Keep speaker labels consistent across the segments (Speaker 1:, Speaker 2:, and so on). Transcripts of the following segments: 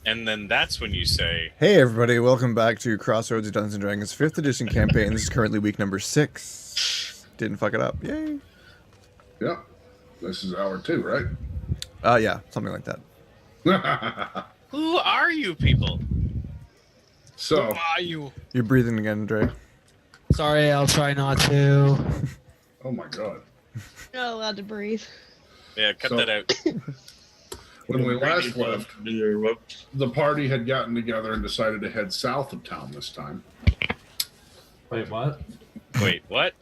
Speaker 1: And then that's when you say,
Speaker 2: Hey everybody, welcome back to Crossroads Dungeons & Dragons 5th edition campaign. This is currently week number 6. Didn't fuck it up. Yay.
Speaker 3: Yeah. This is hour 2, right?
Speaker 2: Yeah, something like that.
Speaker 1: who are you people?
Speaker 3: So,
Speaker 4: Who are you?
Speaker 2: You're breathing again, Dre.
Speaker 4: Sorry, I'll try not to.
Speaker 3: oh my god.
Speaker 5: You're not allowed to breathe.
Speaker 1: Yeah, cut that out.
Speaker 3: When we last left, the party had gotten together and decided to head south of town this time.
Speaker 6: Wait, what?
Speaker 1: Wait, what?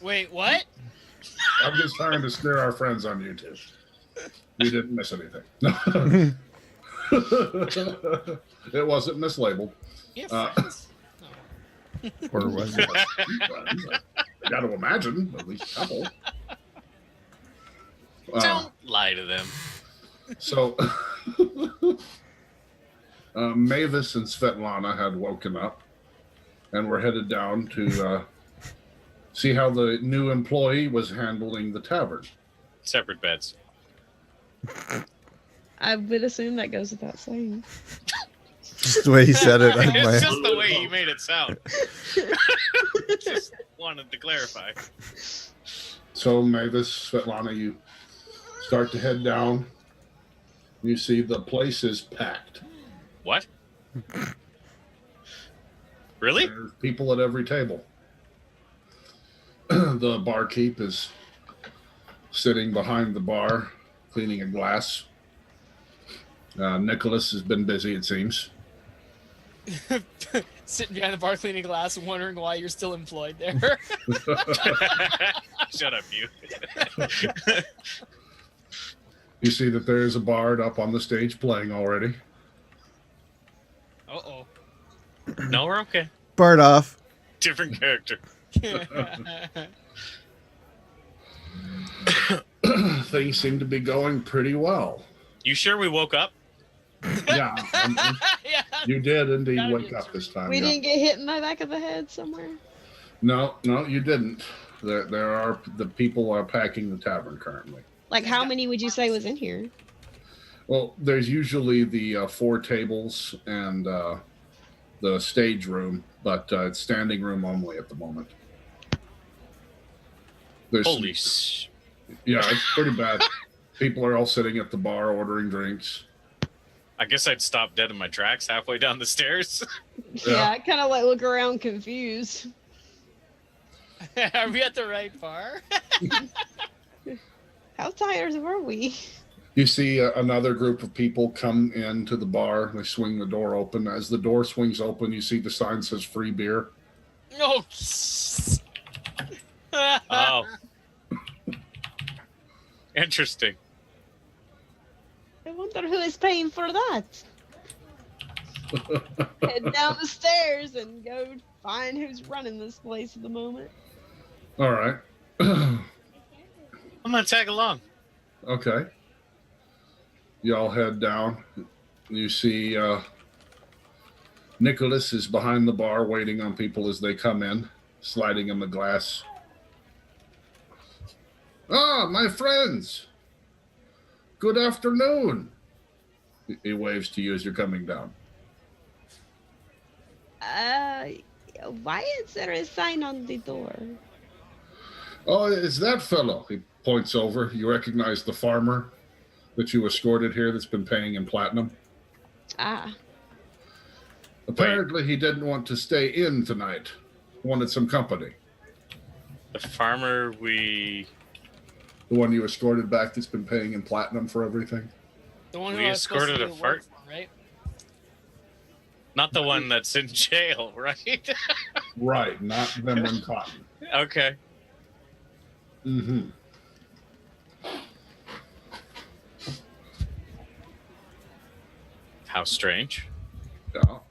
Speaker 4: Wait, what?
Speaker 3: I'm just trying to snare our friends on YouTube. We didn't miss anything. It wasn't mislabeled.
Speaker 4: You have friends?
Speaker 2: Or was it?
Speaker 3: I got to imagine, at least a couple.
Speaker 1: Don't lie to them.
Speaker 3: So, Maevis and Svetlana had woken up and were headed down to see how the new employee was handling the tavern.
Speaker 1: Separate beds.
Speaker 5: I would assume that goes without saying.
Speaker 2: Just the way he said it.
Speaker 1: It's just the way he made it sound. Just wanted to clarify.
Speaker 3: So, Maevis, Svetlana, you start to head down. You see the place is packed.
Speaker 1: What? Really?
Speaker 3: There's people at every table. The barkeep is sitting behind the bar, cleaning a glass. Nicholas has been busy, it seems.
Speaker 4: Sitting behind the bar cleaning glass and wondering why you're still employed there.
Speaker 1: Shut up, you.
Speaker 3: You see that there is a bard up on the stage playing already.
Speaker 4: Uh-oh.
Speaker 1: No, we're okay.
Speaker 2: Bart off.
Speaker 1: Different character.
Speaker 3: Things seem to be going pretty well.
Speaker 1: You sure we woke up?
Speaker 3: Yeah,
Speaker 4: Yeah.
Speaker 3: you did indeed
Speaker 4: Gotta
Speaker 3: wake
Speaker 4: be
Speaker 3: up this time.
Speaker 5: We
Speaker 3: yeah.
Speaker 5: didn't get hit in the back of the head somewhere.
Speaker 3: No, you didn't. There are the people are packing the tavern currently.
Speaker 5: Like, how many would you say was in here?
Speaker 3: Well, there's usually the 4 tables and the stage room, but it's standing room only at the moment. There's
Speaker 1: Holy
Speaker 3: yeah, it's pretty bad. People are all sitting at the bar ordering drinks.
Speaker 1: I guess I'd stop dead in my tracks halfway down the stairs.
Speaker 5: Yeah, I kind of like look around confused.
Speaker 4: Are we at the right bar?
Speaker 5: How tired were we?
Speaker 3: You see another group of people come into the bar. They swing the door open. As the door swings open, you see the sign says free beer.
Speaker 4: No.
Speaker 1: Oh. Interesting.
Speaker 5: I wonder who is paying for that. Head down the stairs and go find who's running this place at the moment.
Speaker 3: All right.
Speaker 1: I'm gonna tag along.
Speaker 3: Okay. Y'all head down. You see Nicholas is behind the bar waiting on people as they come in, sliding them a glass. Ah, my friends. Good afternoon. He waves to you as you're coming down.
Speaker 5: Why is there a sign on the door?
Speaker 3: Oh, it's that fellow. He points over. You recognize the farmer that you escorted here that's been paying in platinum?
Speaker 5: Ah,
Speaker 3: Apparently he didn't want to stay in tonight. Wanted some company.
Speaker 1: The farmer
Speaker 3: The one you escorted back that's been paying in platinum for everything?
Speaker 4: The one
Speaker 1: We
Speaker 4: who I was supposed to
Speaker 1: escorted
Speaker 4: do
Speaker 1: a
Speaker 4: the work
Speaker 1: fart?
Speaker 4: for, right?
Speaker 1: not the one that's in jail, right?
Speaker 3: Right, not them and cotton.
Speaker 1: Okay.
Speaker 3: Mm-hmm.
Speaker 1: How strange.
Speaker 3: No.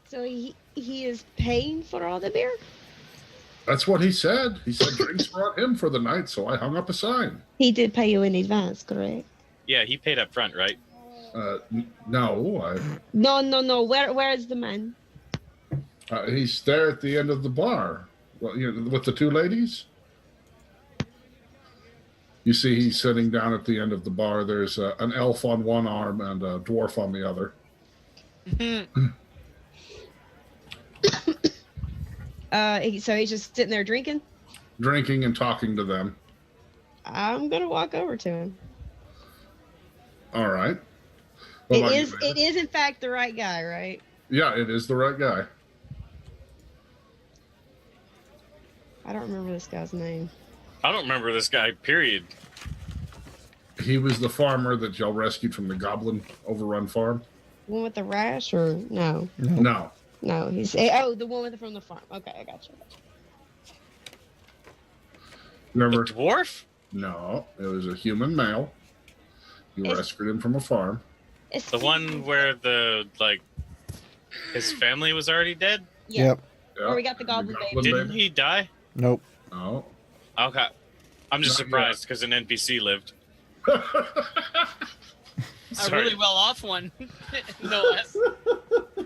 Speaker 5: so he is paying for all the beer?
Speaker 3: That's what he said. He said drinks were on him for the night, so I hung up a sign.
Speaker 5: He did pay you in advance, correct?
Speaker 1: Yeah, he paid up front, right?
Speaker 3: No.
Speaker 5: No. Where is the man?
Speaker 3: He's there at the end of the bar. Well, with the 2 ladies. You see he's sitting down at the end of the bar. There's an elf on one arm and a dwarf on the other.
Speaker 5: So he's just sitting there drinking?
Speaker 3: Drinking and talking to them.
Speaker 5: I'm going to walk over to him.
Speaker 3: All right. What about you,
Speaker 5: It is in fact the right guy, right?
Speaker 3: Yeah, it is the right guy.
Speaker 5: I don't remember this guy's name.
Speaker 1: I don't remember this guy, period.
Speaker 3: He was the farmer that y'all rescued from the goblin overrun farm.
Speaker 5: The one with the rash, or no?
Speaker 3: No.
Speaker 5: No, he's the one from the farm. Okay, I got you.
Speaker 3: Remember?
Speaker 1: The dwarf?
Speaker 3: No, it was a human male. You
Speaker 5: It's-
Speaker 3: rescued him from a farm.
Speaker 5: It's
Speaker 1: The one where his family was already dead?
Speaker 5: Yeah.
Speaker 2: Yep.
Speaker 3: Yeah.
Speaker 5: Where we got the goblin baby.
Speaker 1: Didn't he die?
Speaker 2: Nope.
Speaker 3: No.
Speaker 1: Okay. I'm just
Speaker 3: Not
Speaker 1: surprised because an NPC lived.
Speaker 4: A
Speaker 1: Sorry.
Speaker 4: really well off one, no less.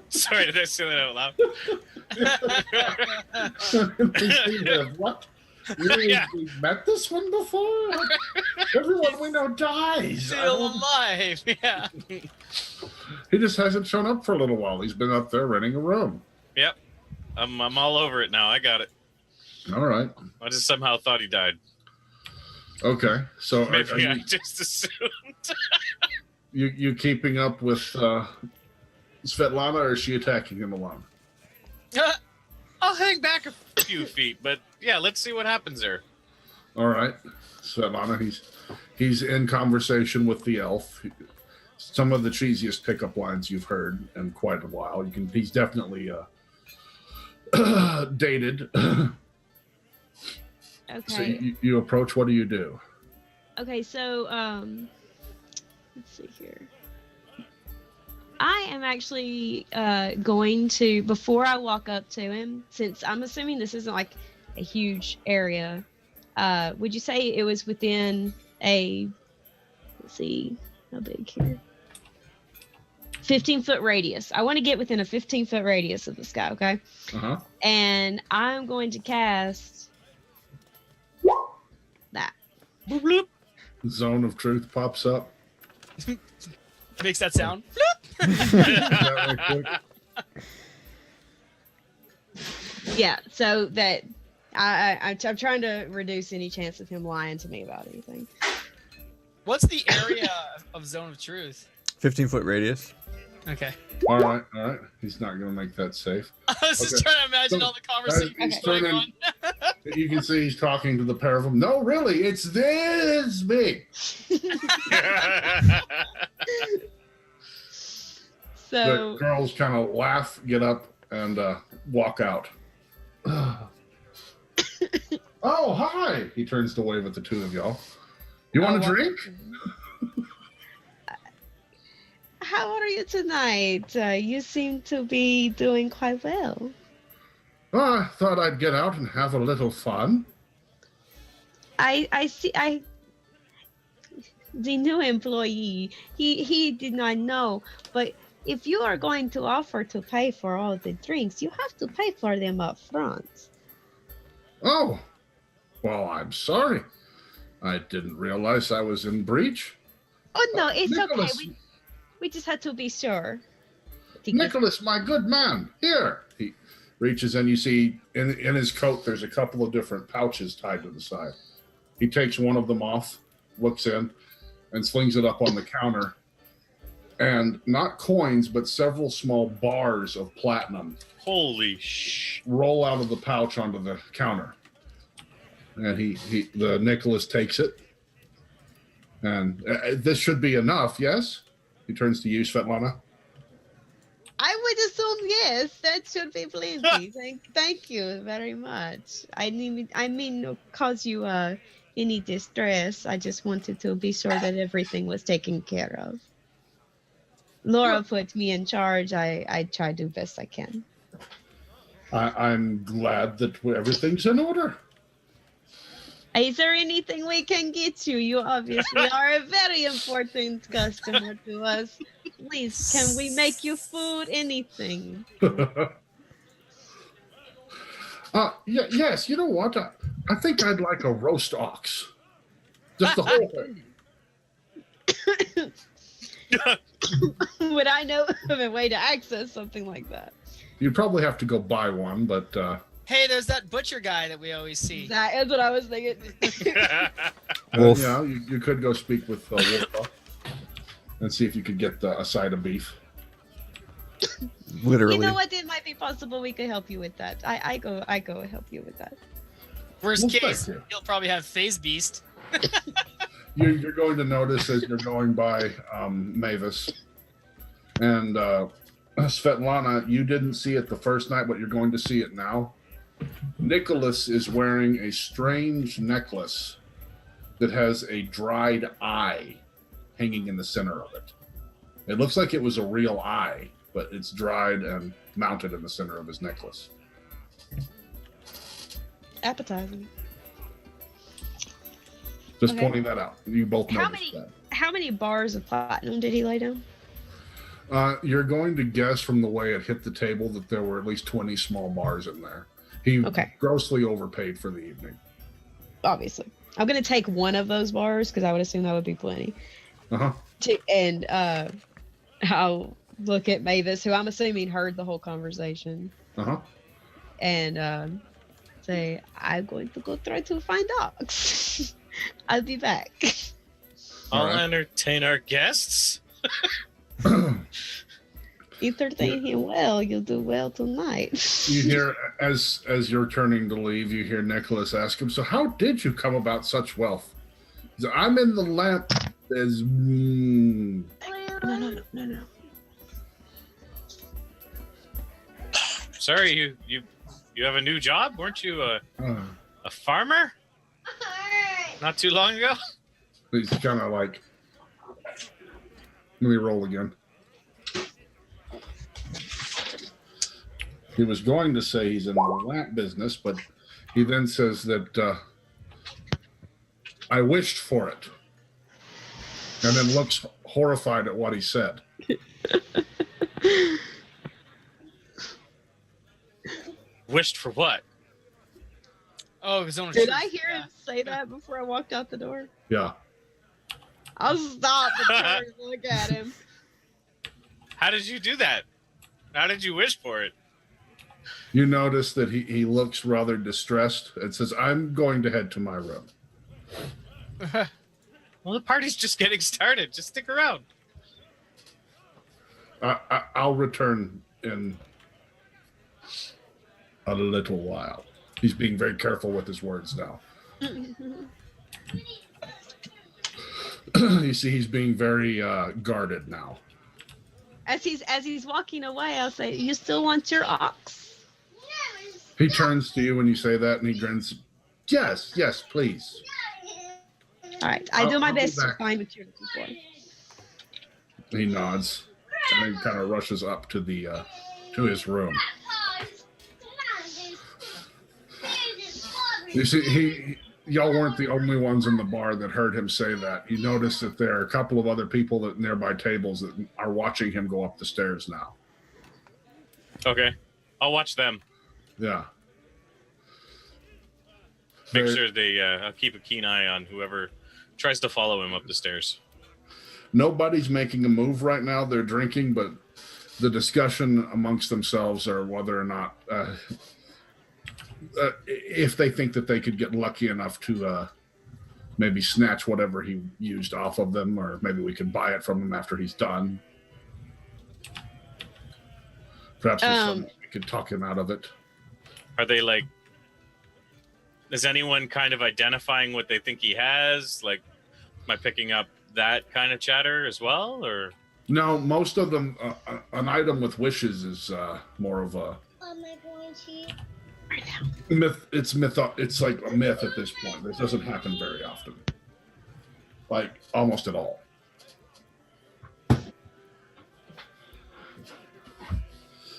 Speaker 1: Sorry, did I say that out loud?
Speaker 3: What? Really?
Speaker 1: Yeah.
Speaker 3: We've met this one before? Everyone we know dies.
Speaker 4: Still alive, yeah.
Speaker 3: He just hasn't shown up for a little while. He's been up there renting a room.
Speaker 1: Yep. I'm all over it now. I got it.
Speaker 3: All right.
Speaker 1: I just somehow thought he died.
Speaker 3: Okay. So are
Speaker 1: Maybe I
Speaker 3: you,
Speaker 1: just assumed.
Speaker 3: you keeping up with Svetlana, or is she attacking him alone?
Speaker 1: I'll hang back a few feet, but yeah, let's see what happens there.
Speaker 3: All right. Svetlana, he's in conversation with the elf. Some of the cheesiest pickup lines you've heard in quite a while. He's definitely dated.
Speaker 5: Okay.
Speaker 3: So you approach. What do you do?
Speaker 5: Okay, so let's see here. I am actually going to, before I walk up to him, since I'm assuming this isn't like a huge area, would you say it was within let's see, how big here? 15-foot radius. I want to get within a 15-foot radius of this guy, okay?
Speaker 3: Uh-huh.
Speaker 5: And I'm going to cast that.
Speaker 1: Bloop, bloop.
Speaker 3: Zone of truth pops up.
Speaker 4: Makes that sound.
Speaker 3: That right quick.
Speaker 5: Yeah, so that I'm trying to reduce any chance of him lying to me about anything.
Speaker 4: What's the area of zone of truth?
Speaker 2: 15-foot radius.
Speaker 4: Okay.
Speaker 3: All right. He's not going to make that safe.
Speaker 4: I was just
Speaker 3: Okay.
Speaker 4: trying to imagine
Speaker 3: So,
Speaker 4: all the conversations
Speaker 3: he's
Speaker 4: going on.
Speaker 3: You can see he's talking to the pair of them. No, really, it's this big.
Speaker 5: So
Speaker 3: The girls kind of laugh, get up, and walk out. Oh, hi! He turns to wave at the two of y'all. You want a drink?
Speaker 5: How are you tonight? You seem to be doing quite well.
Speaker 3: Oh, I thought I'd get out and have a little fun.
Speaker 5: I see. The new employee. He did not know, but if you are going to offer to pay for all the drinks, you have to pay for them up front.
Speaker 3: Oh, well, I'm sorry. I didn't realize I was in breach.
Speaker 5: Oh no, it's
Speaker 3: Nicholas,
Speaker 5: okay. We just had to be sure.
Speaker 3: Nicholas, my good man, here. He reaches in. You see in his coat, there's a couple of different pouches tied to the side. He takes one of them off, looks in, and slings it up on the counter. And not coins, but several small bars of platinum
Speaker 1: Holy sh!
Speaker 3: roll out of the pouch onto the counter. And the Nicholas takes it. And this should be enough, yes? He turns to you, Svetlana.
Speaker 5: I would assume yes. That should be plenty. Thank you very much. I mean, no cause you any distress. I just wanted to be sure that everything was taken care of. Laura put me in charge. I try to do best I can.
Speaker 3: I'm glad that everything's in order.
Speaker 5: Is there anything we can get you? You obviously are a very important customer to us. Please, can we make you food? Anything?
Speaker 3: Yes, you know what? I think I'd like a roast ox. Just the whole thing.
Speaker 5: Would I know of a way to access something like that?
Speaker 3: You'd probably have to go buy one, but
Speaker 4: Hey, there's that butcher guy that we always see.
Speaker 5: That is what I was thinking.
Speaker 2: Wolf.
Speaker 3: you could go speak with Warlock and see if you could get a side of beef.
Speaker 2: Literally.
Speaker 5: You know what? It might be possible we could help you with that. I go help you with that.
Speaker 4: Worst
Speaker 3: Well,
Speaker 4: case,
Speaker 3: thank you.
Speaker 4: he'll probably have Phase Beast.
Speaker 3: You're going to notice as you're going by Maevis and Svetlana, you didn't see it the first night, but you're going to see it now. Nicholas is wearing a strange necklace that has a dried eye hanging in the center of it. It looks like it was a real eye, but it's dried and mounted in the center of his necklace.
Speaker 5: Appetizing.
Speaker 3: Just
Speaker 5: Okay.
Speaker 3: pointing that out. You both
Speaker 5: How
Speaker 3: noticed
Speaker 5: many-
Speaker 3: that.
Speaker 5: How many bars of platinum did he lay down?
Speaker 3: You're going to guess from the way it hit the table that there were at least 20 small bars in there. He
Speaker 5: Okay.
Speaker 3: grossly overpaid for the evening.
Speaker 5: Obviously. I'm going to take one of those bars because I would assume that would be plenty.
Speaker 3: Uh-huh.
Speaker 5: And I'll look at Maevis, who I'm assuming heard the whole conversation,
Speaker 3: Uh-huh.
Speaker 5: and say, I'm going to go try to find dogs. I'll be back.
Speaker 1: I'll
Speaker 3: Alright.
Speaker 1: entertain our guests.
Speaker 5: Entertain him well, you'll do well tonight.
Speaker 3: You hear, as you're turning to leave, you hear Nicholas ask him, so how did you come about such wealth? He said, I'm in the lamp. There's...
Speaker 5: No.
Speaker 1: Sorry, you have a new job? Weren't you a farmer? Not too long ago?
Speaker 3: He's kind of like... Let me roll again. He was going to say he's in the lamp business, but he then says that I wished for it. And then looks horrified at what he said.
Speaker 1: Wished for what?
Speaker 4: Oh, his own.
Speaker 5: Did I hear him say that before I walked out the door?
Speaker 3: Yeah.
Speaker 5: I'll stop and turn and look at him.
Speaker 1: How did you do that? How did you wish for it?
Speaker 3: You notice that he looks rather distressed and says, I'm going to head to my room.
Speaker 1: Well, the party's just getting started. Just stick around.
Speaker 3: I'll return in a little while. He's being very careful with his words now. You see, he's being very guarded now.
Speaker 5: As he's walking away, I'll say, "You still want your ox?"
Speaker 3: He turns to you when you say that, and he grins. Yes, please.
Speaker 5: All right, I do my
Speaker 3: I'll be
Speaker 5: best to
Speaker 3: back.
Speaker 5: find what you're looking for.
Speaker 3: He nods, and then kind of rushes up to the to his room. You see, y'all weren't the only ones in the bar that heard him say that. You notice that there are a couple of other people at nearby tables that are watching him go up the stairs now.
Speaker 1: Okay. I'll watch them.
Speaker 3: Yeah.
Speaker 1: Make
Speaker 3: There-
Speaker 1: sure they I'll keep a keen eye on whoever tries to follow him up the stairs.
Speaker 3: Nobody's making a move right now. They're drinking, but the discussion amongst themselves are whether or not if they think that they could get lucky enough to maybe snatch whatever he used off of them, or maybe we could buy it from him after he's done. Perhaps there's some way we could talk him out of it.
Speaker 1: Are they like, is anyone kind of identifying what they think he has? Like, am I picking up that kind of chatter as well, or?
Speaker 3: No, most of them, an item with wishes is more of a myth. It's like a myth at this point. This doesn't happen very often, like almost at all.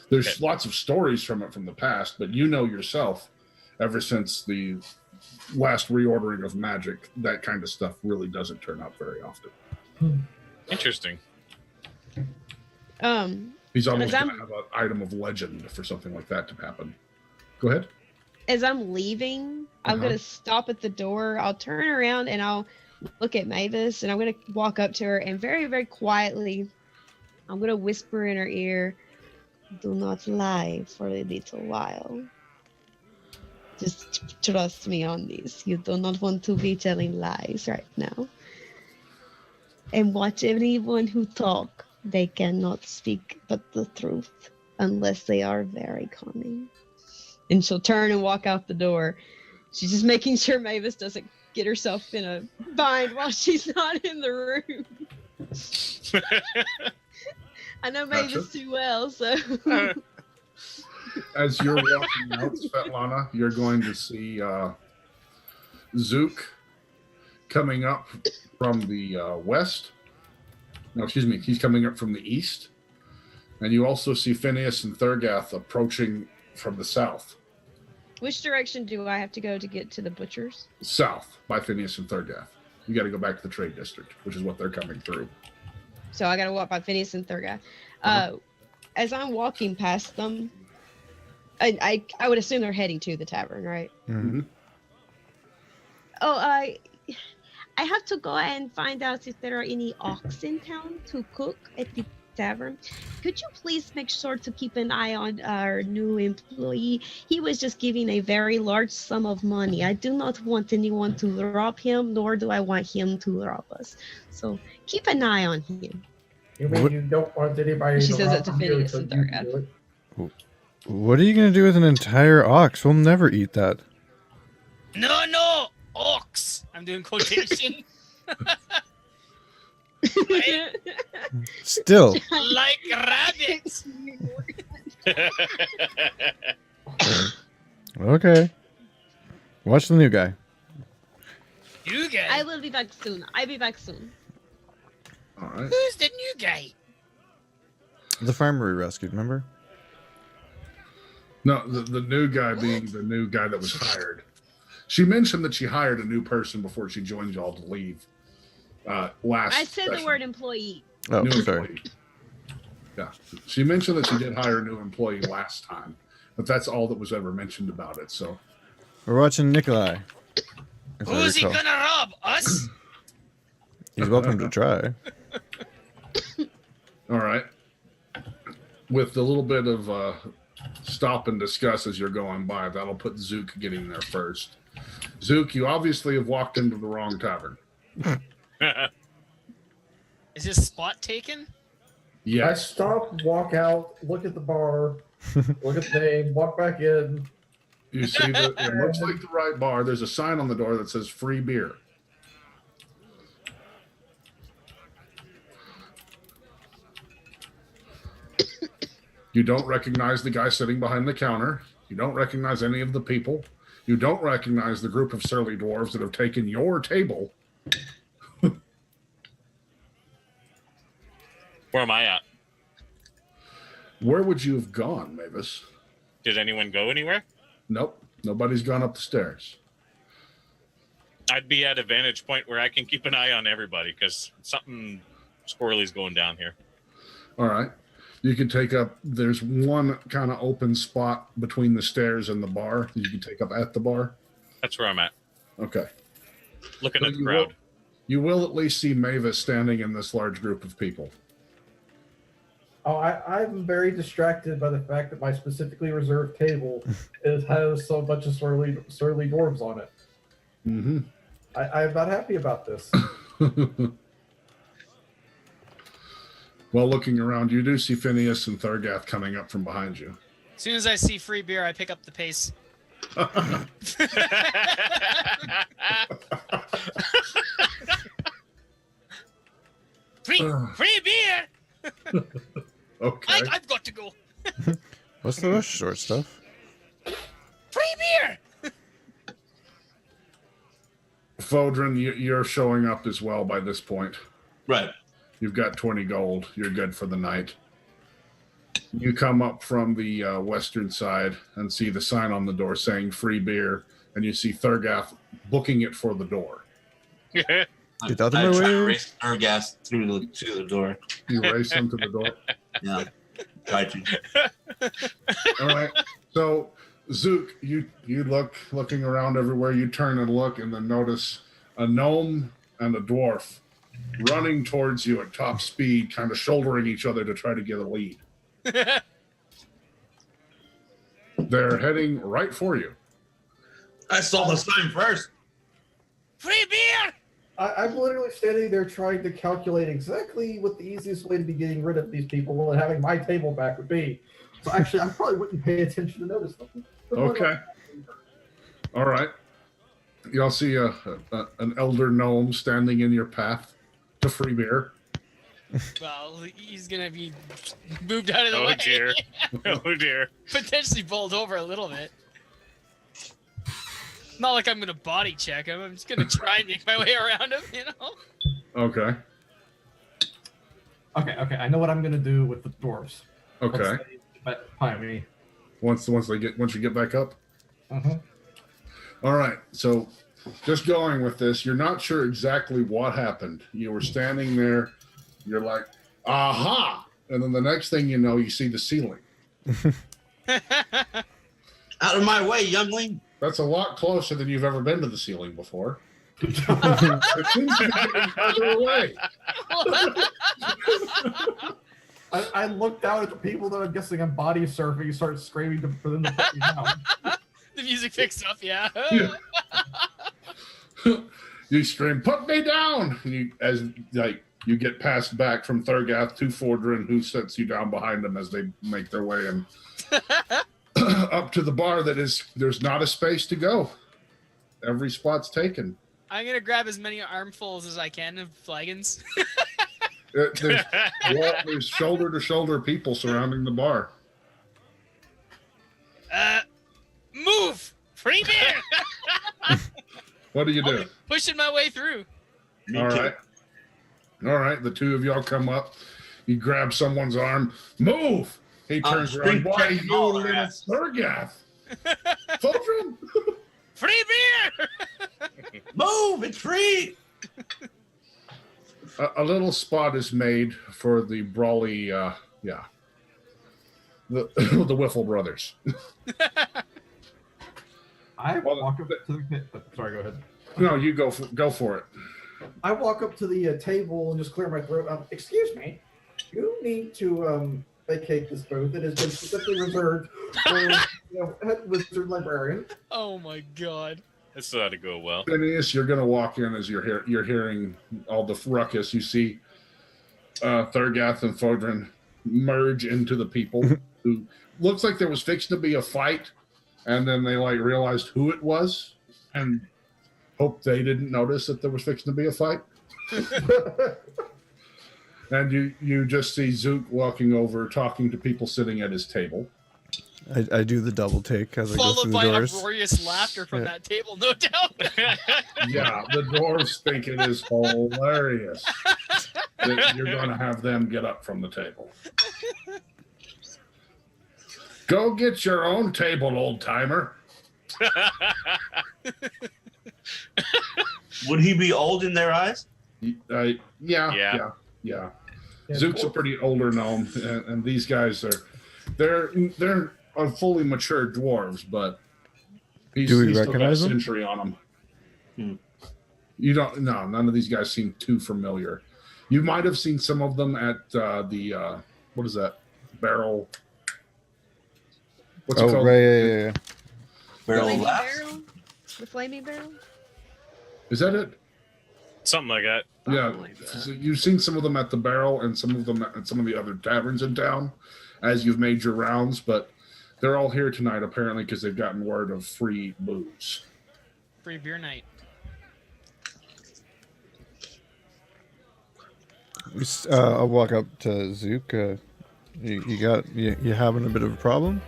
Speaker 3: There's
Speaker 1: Okay.
Speaker 3: lots of stories from it from the past, but you know yourself, ever since the last reordering of magic, that kind of stuff really doesn't turn up very often.
Speaker 1: Interesting.
Speaker 3: He's almost
Speaker 5: As
Speaker 3: going to have an item of legend for something like that to happen. Go ahead.
Speaker 5: As I'm leaving, I'm
Speaker 3: Uh-huh.
Speaker 5: gonna stop at the door. I'll turn around and I'll look at Maevis, and I'm gonna walk up to her and very, very quietly, I'm gonna whisper in her ear, "Do not lie for a little while. Just trust me on this. You do not want to be telling lies right now. And watch anyone who talk. They cannot speak but the truth unless they are very cunning." And she'll turn and walk out the door. She's just making sure Maevis doesn't get herself in a bind while she's not in the room. I know Maevis too well, so.
Speaker 3: As you're walking out, Svetlana, you're going to see Zook coming up from the west. No, excuse me, he's coming up from the east. And you also see Finias and Thargeth approaching from the south.
Speaker 5: Which direction do I have to go to get to the butchers?
Speaker 3: South, by Finias and Thargeth. You got to go back to the trade district, which is what they're coming through.
Speaker 5: So I got to walk by Finias and Thargeth. As I'm walking past them, I would assume they're heading to the tavern, right?
Speaker 3: Mm-hmm.
Speaker 5: Oh, I have to go and find out if there are any ox in town to cook at the tavern. Could you please make sure to keep an eye on our new employee? He was just giving a very large sum of money. I do not want anyone to rob him, nor do I want him to rob us. So keep an eye on him.
Speaker 6: You mean you don't want anybody
Speaker 5: She
Speaker 6: to
Speaker 5: says
Speaker 6: rob
Speaker 5: it to
Speaker 6: you
Speaker 5: Finias
Speaker 6: so
Speaker 5: and
Speaker 6: you
Speaker 5: Thargeth.
Speaker 6: do it?
Speaker 2: What are you going to do with an entire ox? We'll never eat that.
Speaker 4: No, ox. I'm doing quotation.
Speaker 2: Still.
Speaker 4: Like rabbits.
Speaker 2: Okay. Watch the new guy.
Speaker 4: New guy.
Speaker 5: I will be back soon. I'll be back soon.
Speaker 3: All right.
Speaker 4: Who's the new guy?
Speaker 2: The farmer we rescued, remember?
Speaker 3: No, the new guy being the new guy that was hired. She mentioned that she hired a new person before she joined y'all to leave. Last
Speaker 5: I said the
Speaker 3: session.
Speaker 5: word employee.
Speaker 2: Oh,
Speaker 3: New
Speaker 2: sorry.
Speaker 3: employee. Yeah, she mentioned that she did hire a new employee last time, but that's all that was ever mentioned about it. So
Speaker 2: We're watching Nikolai. if I
Speaker 4: Who's he
Speaker 2: recall.
Speaker 4: gonna rob? Us?
Speaker 2: He's welcome to try.
Speaker 3: all right, with a little bit of stop and discuss as you're going by, that'll put Zook getting there first. Zook, you obviously have walked into the wrong tavern.
Speaker 4: Is his spot taken?
Speaker 6: I
Speaker 3: Yes.
Speaker 6: stop, walk out, look at the bar, look at the name, walk back in.
Speaker 3: You see that it looks like the right bar. There's a sign on the door that says free beer. You don't recognize the guy sitting behind the counter. You don't recognize any of the people. You don't recognize the group of surly dwarves that have taken your table.
Speaker 1: Where am I at?
Speaker 3: Where would you have gone, Maevis?
Speaker 1: Did anyone go anywhere?
Speaker 3: Nope. Nobody's gone up the stairs.
Speaker 1: I'd be at a vantage point where I can keep an eye on everybody because something squirrely's going down here.
Speaker 3: All right. You can take up, there's one kind of open spot between the stairs and the bar that you can take up at the bar.
Speaker 1: That's where I'm at.
Speaker 3: Okay.
Speaker 1: Looking
Speaker 3: So
Speaker 1: at the crowd.
Speaker 3: You will at least see Maevis standing in this large group of people.
Speaker 6: Oh, I'm very distracted by the fact that my specifically reserved table has so much of surly dwarves on it.
Speaker 3: Mm-hmm.
Speaker 6: I'm not happy about this.
Speaker 3: Well, looking around, you do see Finias and Thargeth coming up from behind you.
Speaker 4: As soon as I see free beer, I pick up the pace. Free beer!
Speaker 3: Okay.
Speaker 4: I've got to go.
Speaker 2: What's the rush short stuff?
Speaker 4: Free beer!
Speaker 3: Foedrin, you're showing up as well by this point.
Speaker 7: Right.
Speaker 3: You've got 20 gold. You're good for the night. You come up from the western side and see the sign on the door saying free beer, and you see Thargeth booking it for the door.
Speaker 2: Get out of
Speaker 7: I
Speaker 2: my
Speaker 7: try to
Speaker 2: way.
Speaker 7: race Thargeth through to the door.
Speaker 3: You race him to the door.
Speaker 7: Yeah. Try to.
Speaker 3: All right. So, Zook, you looking around everywhere. You turn and look, and then notice a gnome and the dwarf running towards you at top speed, kind of shouldering each other to try to get a lead. They're heading right for you.
Speaker 7: I saw the sign first.
Speaker 4: Free beer!
Speaker 6: I'm literally standing there trying to calculate exactly what the easiest way to be getting rid of these people and having my table back would be. So actually, I probably wouldn't pay attention to notice them.
Speaker 3: Okay. All right. Y'all see an elder gnome standing in your path to free beer.
Speaker 4: Well, he's gonna be moved out of the way.
Speaker 1: Oh dear. Oh dear.
Speaker 4: Potentially bowled over a little bit. Not like I'm gonna body check him. I'm just gonna try and make my way around him, you know?
Speaker 3: Okay.
Speaker 6: Okay. I know what I'm gonna do with the dwarves.
Speaker 3: Okay.
Speaker 6: Behind me.
Speaker 3: Once you get back up.
Speaker 6: Uh-huh.
Speaker 3: All right. So, just going with this, you're not sure exactly what happened. You were standing there. You're like, aha! And then the next thing you know, you see the ceiling.
Speaker 7: Out of my way, youngling.
Speaker 3: That's a lot closer than you've ever been to the ceiling before. It seems to be getting further away.
Speaker 6: I look down at the people that I'm guessing I'm body surfing and start screaming for them to put me down.
Speaker 4: The music picks up, yeah.
Speaker 3: You scream, "Put me down!" And you get passed back from Thargeth to Foedrin, who sets you down behind them as they make their way in. Up to the bar there's not a space to go. Every spot's taken.
Speaker 4: I'm gonna grab as many armfuls as I can of flagons.
Speaker 3: There's shoulder to shoulder people surrounding the bar.
Speaker 4: Move! Free beer!
Speaker 3: What do you do?
Speaker 4: Pushing my way through.
Speaker 3: All right. The two of y'all come up. You grab someone's arm. Move! He turns around. Why you little Sragg? Foedrin?
Speaker 4: Free beer!
Speaker 7: Move! It's free.
Speaker 3: A little spot is made for the brawly, the Wiffle brothers.
Speaker 6: I walk up to the pit. Sorry, go ahead.
Speaker 3: No, you go for it.
Speaker 6: I walk up to the table and just clear my throat. Excuse me, you need to vacate this booth. It has been specifically reserved for head wizard librarian.
Speaker 4: Oh my god.
Speaker 1: This ought to go well.
Speaker 3: Finias, you're gonna walk in as you're hearing all the ruckus. You see Thargeth and Foedrin merge into the people. Who looks like there was fixing to be a fight, and then they realized who it was, and hope they didn't notice that there was fixing to be a fight. And you just see Zook walking over, talking to people sitting at his table.
Speaker 2: I do the double take as I go
Speaker 4: Followed
Speaker 2: through
Speaker 4: by
Speaker 2: the doors.
Speaker 4: uproarious laughter from that table, no doubt.
Speaker 3: Yeah, the dwarves think it is hilarious that you're going to have them get up from the table. Go get your own table, old timer.
Speaker 7: Would he be old in their eyes?
Speaker 3: Yeah. Zook's a pretty older gnome, and these guys they're fully mature dwarves, but he's
Speaker 2: Do we
Speaker 3: still got a
Speaker 2: recognize them?
Speaker 3: century on him. You don't? No, none of these guys seem too familiar. You might have seen some of them at the what is that barrel? What's it called?
Speaker 2: Right, yeah.
Speaker 7: Barrel
Speaker 5: Flaming
Speaker 7: of laughs?
Speaker 5: barrel? The flaming barrel?
Speaker 3: Is that it?
Speaker 1: Something like that.
Speaker 3: Yeah,
Speaker 5: like that.
Speaker 3: so you've seen some of them at the barrel and some of them at some of the other taverns in town as you've made your rounds, but they're all here tonight apparently because they've gotten word of free booze.
Speaker 4: Free beer night.
Speaker 2: I'll walk up to Zook. You having a bit of a problem?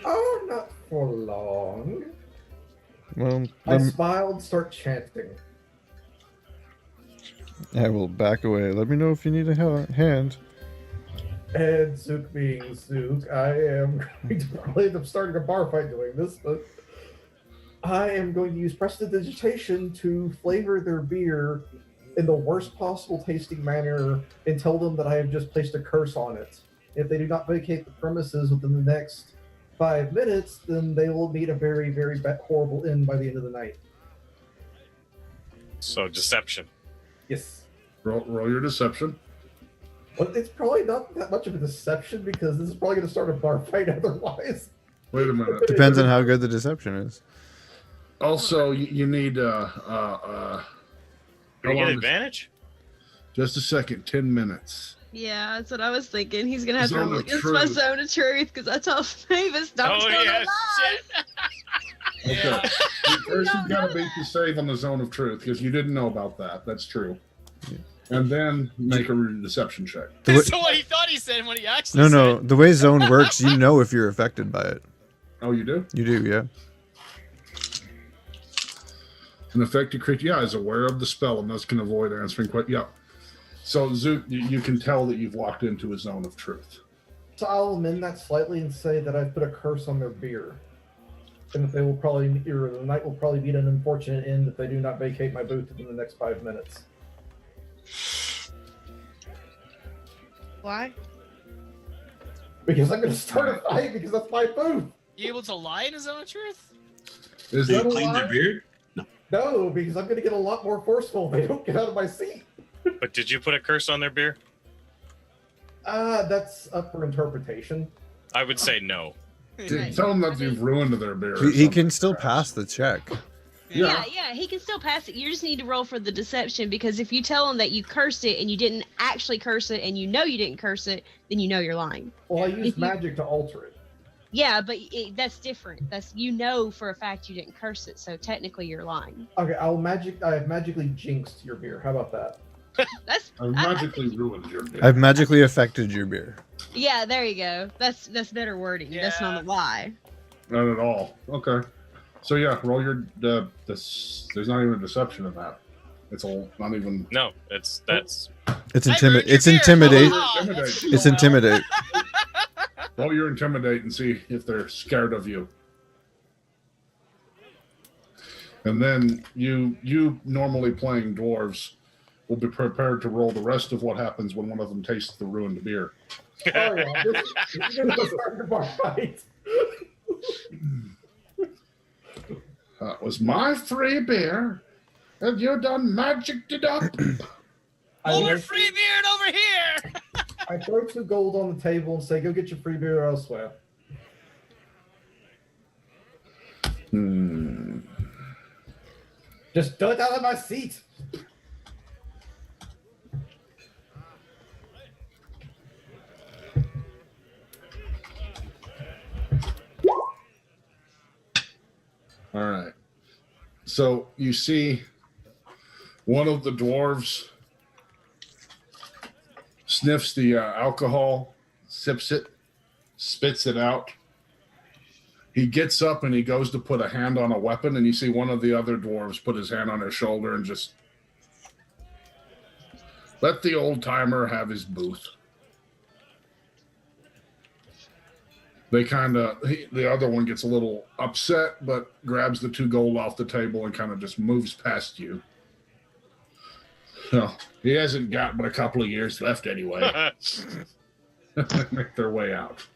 Speaker 6: Oh, not for long.
Speaker 2: Well,
Speaker 6: I smile and start chanting.
Speaker 2: I will back away. Let me know if you need a hand.
Speaker 6: And Zook being Zook, I am going to probably end up starting a bar fight doing this, but I am going to use prestidigitation to flavor their beer in the worst possible tasting manner and tell them that I have just placed a curse on it. If they do not vacate the premises within the next 5 minutes, then they will meet a very, very horrible end by the end of the night.
Speaker 1: So deception.
Speaker 6: Yes.
Speaker 3: Roll your deception.
Speaker 6: Well, it's probably not that much of a deception because this is probably going to start a bar fight otherwise.
Speaker 3: Wait a minute.
Speaker 2: Depends on how good the deception is.
Speaker 3: Also, you need
Speaker 1: Do we
Speaker 3: how
Speaker 1: get
Speaker 3: long is-
Speaker 1: advantage?
Speaker 3: just a second. 10 minutes.
Speaker 5: Yeah, that's what I was thinking. He's gonna have to
Speaker 3: Zone
Speaker 5: roll
Speaker 3: of
Speaker 5: against my
Speaker 3: truth.
Speaker 5: zone of truth because I told Maevis don't
Speaker 1: Oh
Speaker 5: tell
Speaker 1: yeah,
Speaker 5: a lie.
Speaker 1: shit.
Speaker 3: Okay.
Speaker 1: Yeah.
Speaker 3: First,
Speaker 5: don't
Speaker 3: you've got
Speaker 5: know
Speaker 3: to beat the save on the zone of truth because you didn't know about that. That's true. And then make a deception check.
Speaker 2: The way-
Speaker 4: So what he thought he said and what he actually
Speaker 2: no,
Speaker 4: said.
Speaker 2: no. The way zone works, you know if you're affected by it.
Speaker 3: Oh, you do?
Speaker 2: You do, yeah.
Speaker 3: An affected creature, is aware of the spell and thus can avoid answering questions. Yeah. So, Zook, you can tell that you've walked into a zone of truth.
Speaker 6: So I'll amend that slightly and say that I've put a curse on their beer. And that they will probably, or the night will probably be an unfortunate end if they do not vacate my booth within the next 5 minutes.
Speaker 5: Why?
Speaker 6: Because I'm going to start a fight because that's my booth.
Speaker 4: You able to lie in his zone of truth?
Speaker 3: Is
Speaker 7: Do you
Speaker 3: that a
Speaker 7: clean their
Speaker 3: lie?
Speaker 7: beard?
Speaker 6: No, because I'm going to get a lot more forceful if they don't get out of my seat.
Speaker 1: But did you put a curse on their beer?
Speaker 6: That's up for interpretation.
Speaker 1: I would say no.
Speaker 3: Tell them that you've ruined their beer. or
Speaker 2: He can
Speaker 3: something.
Speaker 2: still pass the check.
Speaker 5: Yeah, he can still pass it. You just need to roll for the deception because if you tell him that you cursed it and you didn't actually curse it and you know you didn't curse it, then you know you're lying.
Speaker 6: Well, I
Speaker 5: If
Speaker 6: use
Speaker 5: you-
Speaker 6: magic to alter it.
Speaker 5: Yeah, but that's different. That's you know for a fact you didn't curse it, so technically you're lying.
Speaker 6: Okay, I have magically jinxed your beer. How about that?
Speaker 5: That's
Speaker 3: I've magically ruined your beer.
Speaker 2: I've magically affected your beer.
Speaker 5: yeah. There you go. That's better wording. That's not a lie.
Speaker 3: Not at all. Okay. So yeah, roll your this. There's not even a deception in that. It's all not even.
Speaker 1: No, that's
Speaker 2: It's
Speaker 4: I ruined your
Speaker 2: It's
Speaker 4: beer.
Speaker 2: intimidate.
Speaker 4: Oh,
Speaker 3: Intimidate.
Speaker 4: that's
Speaker 2: It's
Speaker 4: so
Speaker 2: intimidate.
Speaker 3: Roll your intimidate and see if they're scared of you. And then you normally playing dwarves will be prepared to roll the rest of what happens when one of them tastes the ruined beer.
Speaker 6: Sorry, Rob, this is going to start a bar fight.
Speaker 3: That was my free beer. Have you done magic it up?
Speaker 4: Over free beer and over here.
Speaker 6: I throw 2 gold on the table and say, go get your free beer elsewhere. Just do it out of my seat.
Speaker 3: All right. So you see one of the dwarves sniffs the alcohol, sips it, spits it out. He gets up and he goes to put a hand on a weapon, and you see one of the other dwarves put his hand on his shoulder and just let the old timer have his booth. They the other one gets a little upset, but grabs the 2 gold off the table and kind of just moves past you. So he hasn't got but a couple of years left anyway. Make their way out.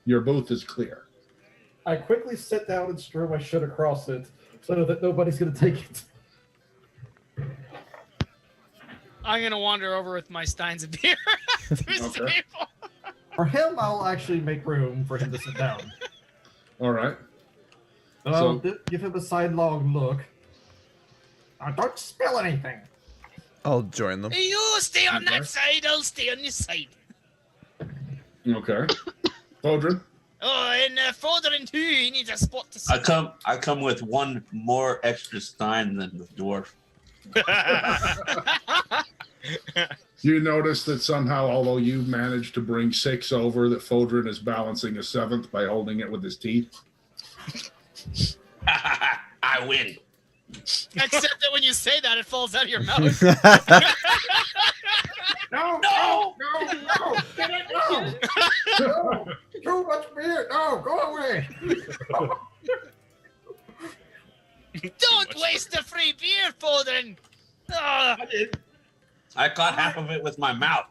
Speaker 3: Your booth is clear.
Speaker 6: I quickly sit down and strew my shit across it so that nobody's going to take it.
Speaker 4: I'm gonna wander over with my steins of beer to his
Speaker 3: Okay.
Speaker 4: table.
Speaker 6: For him, I'll actually make room for him to sit down.
Speaker 3: All right.
Speaker 6: I'll give him a sidelong look. Now, don't spill anything.
Speaker 2: I'll join them.
Speaker 4: You stay on
Speaker 3: Okay.
Speaker 4: that side, I'll stay on this side.
Speaker 3: Okay. Foedrin.
Speaker 4: Oh, and Foedrin too, he needs a spot to sit.
Speaker 7: I come with 1 more extra stein than the dwarf.
Speaker 3: You notice that somehow, although you managed to bring 6 over, that Foedrin is balancing a 7th by holding it with his teeth.
Speaker 7: I win.
Speaker 4: Except that when you say that, it falls out of your mouth.
Speaker 6: No,
Speaker 7: No!
Speaker 6: no, get it, no. No, too much beer. No, go away.
Speaker 4: Don't waste the free beer, Foedrin. Ah,
Speaker 7: I caught half of it with my mouth.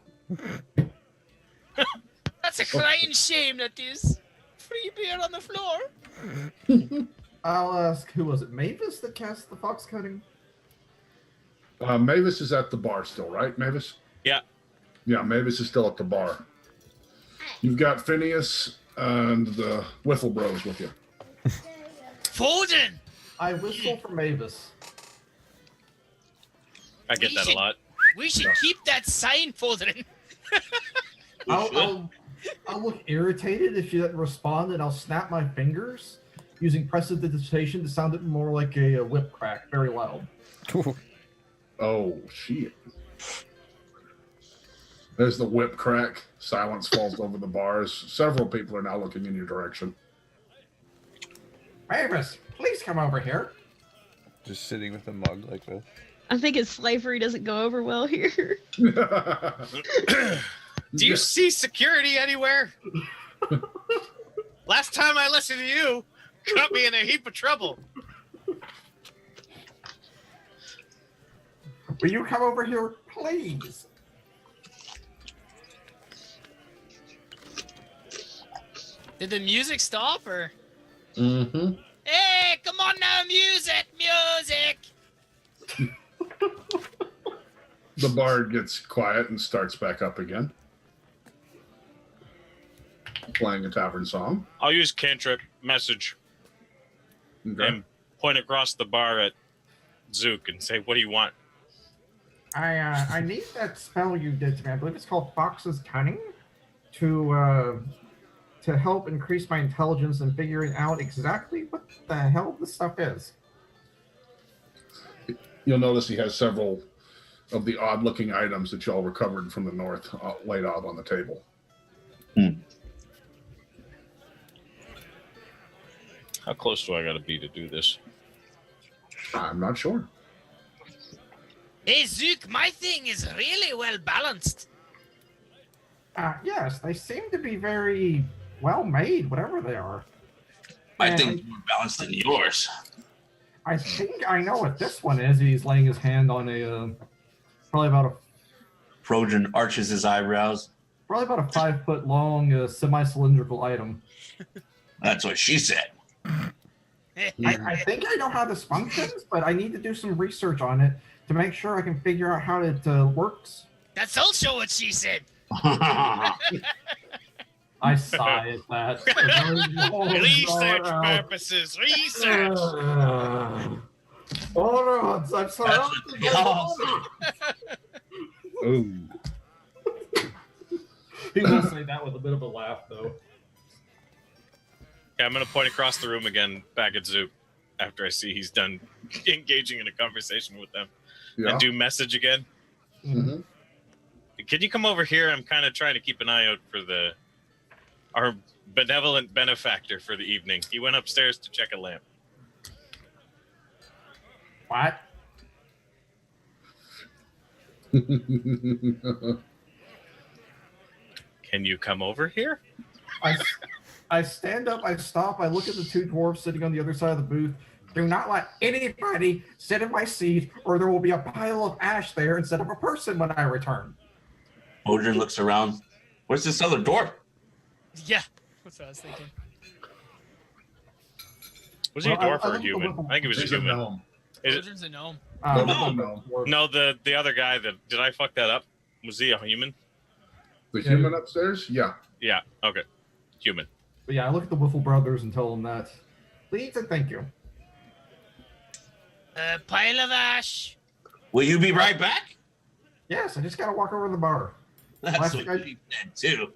Speaker 4: that's a crying shame, that is. Free beer on the floor.
Speaker 6: I'll ask, who was it, Maevis that cast the fox cutting?
Speaker 3: Maevis is at the bar still, right, Maevis?
Speaker 1: Yeah.
Speaker 3: Yeah, Maevis is still at the bar. You've got Finias and the Whiffle Bros with you.
Speaker 4: Foedrin!
Speaker 6: I whistle for Maevis.
Speaker 1: I get that a lot.
Speaker 4: We should keep that sign, Foedrin.
Speaker 6: I'll look irritated if she doesn't respond, and I'll snap my fingers using prestidigitation to sound it more like a whip crack, very loud.
Speaker 3: Oh, shit. There's the whip crack. Silence falls over the bars. Several people are now looking in your direction.
Speaker 6: Maevis, please come over here.
Speaker 2: Just sitting with a mug like this.
Speaker 5: I think his slavery doesn't go over well here.
Speaker 1: Do you see security anywhere? Last time I listened to you, got me in a heap of trouble.
Speaker 6: Will you come over here, please?
Speaker 4: Did the music stop, or?
Speaker 3: Mm-hmm.
Speaker 4: Hey, come on now, music!
Speaker 3: The bard gets quiet and starts back up again. Playing a tavern song.
Speaker 1: I'll use cantrip message
Speaker 3: Okay.
Speaker 1: and point across the bar at Zook and say, "What do you want?"
Speaker 6: I need that spell you did to me. I believe it's called Fox's Cunning to help increase my intelligence in figuring out exactly what the hell this stuff is.
Speaker 3: You'll notice he has several of the odd-looking items that y'all recovered from the north laid out on the table.
Speaker 1: How close do I got to be to do this?
Speaker 3: I'm not sure.
Speaker 4: Hey, Zook, my thing is really well balanced.
Speaker 6: Yes, they seem to be very well made, whatever they are.
Speaker 7: I think more balanced than yours.
Speaker 6: I think I know what this one is. He's laying his hand on a probably about a
Speaker 7: Foedrin arches his eyebrows.
Speaker 6: 5 foot long semi-cylindrical item.
Speaker 7: That's what she said.
Speaker 6: I think I know how this functions, but I need to do some research on it to make sure I can figure out how it works.
Speaker 4: That's also what she said.
Speaker 6: I sigh at that.
Speaker 1: Research purposes. Research.
Speaker 6: Warlock, I'm surrounded by Warlock.
Speaker 3: Ooh.
Speaker 6: He will say that with a bit of a laugh, though.
Speaker 1: Yeah, I'm going to point across the room again back at Zook after I see he's done engaging in a conversation with them.
Speaker 3: Yeah.
Speaker 1: And do message again.
Speaker 3: Mhm.
Speaker 1: Can you come over here? I'm kind of trying to keep an eye out for our benevolent benefactor for the evening. He went upstairs to check a lamp.
Speaker 6: What?
Speaker 1: Can you come over here?
Speaker 6: I stand up, I stop, I look at the two dwarves sitting on the other side of the booth. Do not let anybody sit in my seat, or there will be a pile of ash there instead of a person when I return.
Speaker 7: Foedrin looks around. Where's this other dwarf?
Speaker 4: Yeah, that's what I was thinking.
Speaker 1: Was he a
Speaker 6: Well,
Speaker 1: dwarf or
Speaker 6: I
Speaker 1: a human? I think he was a
Speaker 3: He's a
Speaker 1: human.
Speaker 3: gnome.
Speaker 1: Is it-
Speaker 4: Foedrin's a gnome.
Speaker 3: No.
Speaker 1: No, the other guy that did I fuck that up? Was he a human?
Speaker 3: The human upstairs? Yeah.
Speaker 1: Yeah. Okay. Human.
Speaker 6: But yeah, I look at the Wiffle brothers and tell them that. Please and thank you.
Speaker 4: A pile of ash.
Speaker 7: Will you be right back?
Speaker 6: Yes, I just gotta walk over to the bar.
Speaker 7: That's
Speaker 6: I
Speaker 7: what
Speaker 6: think I-
Speaker 7: she said too.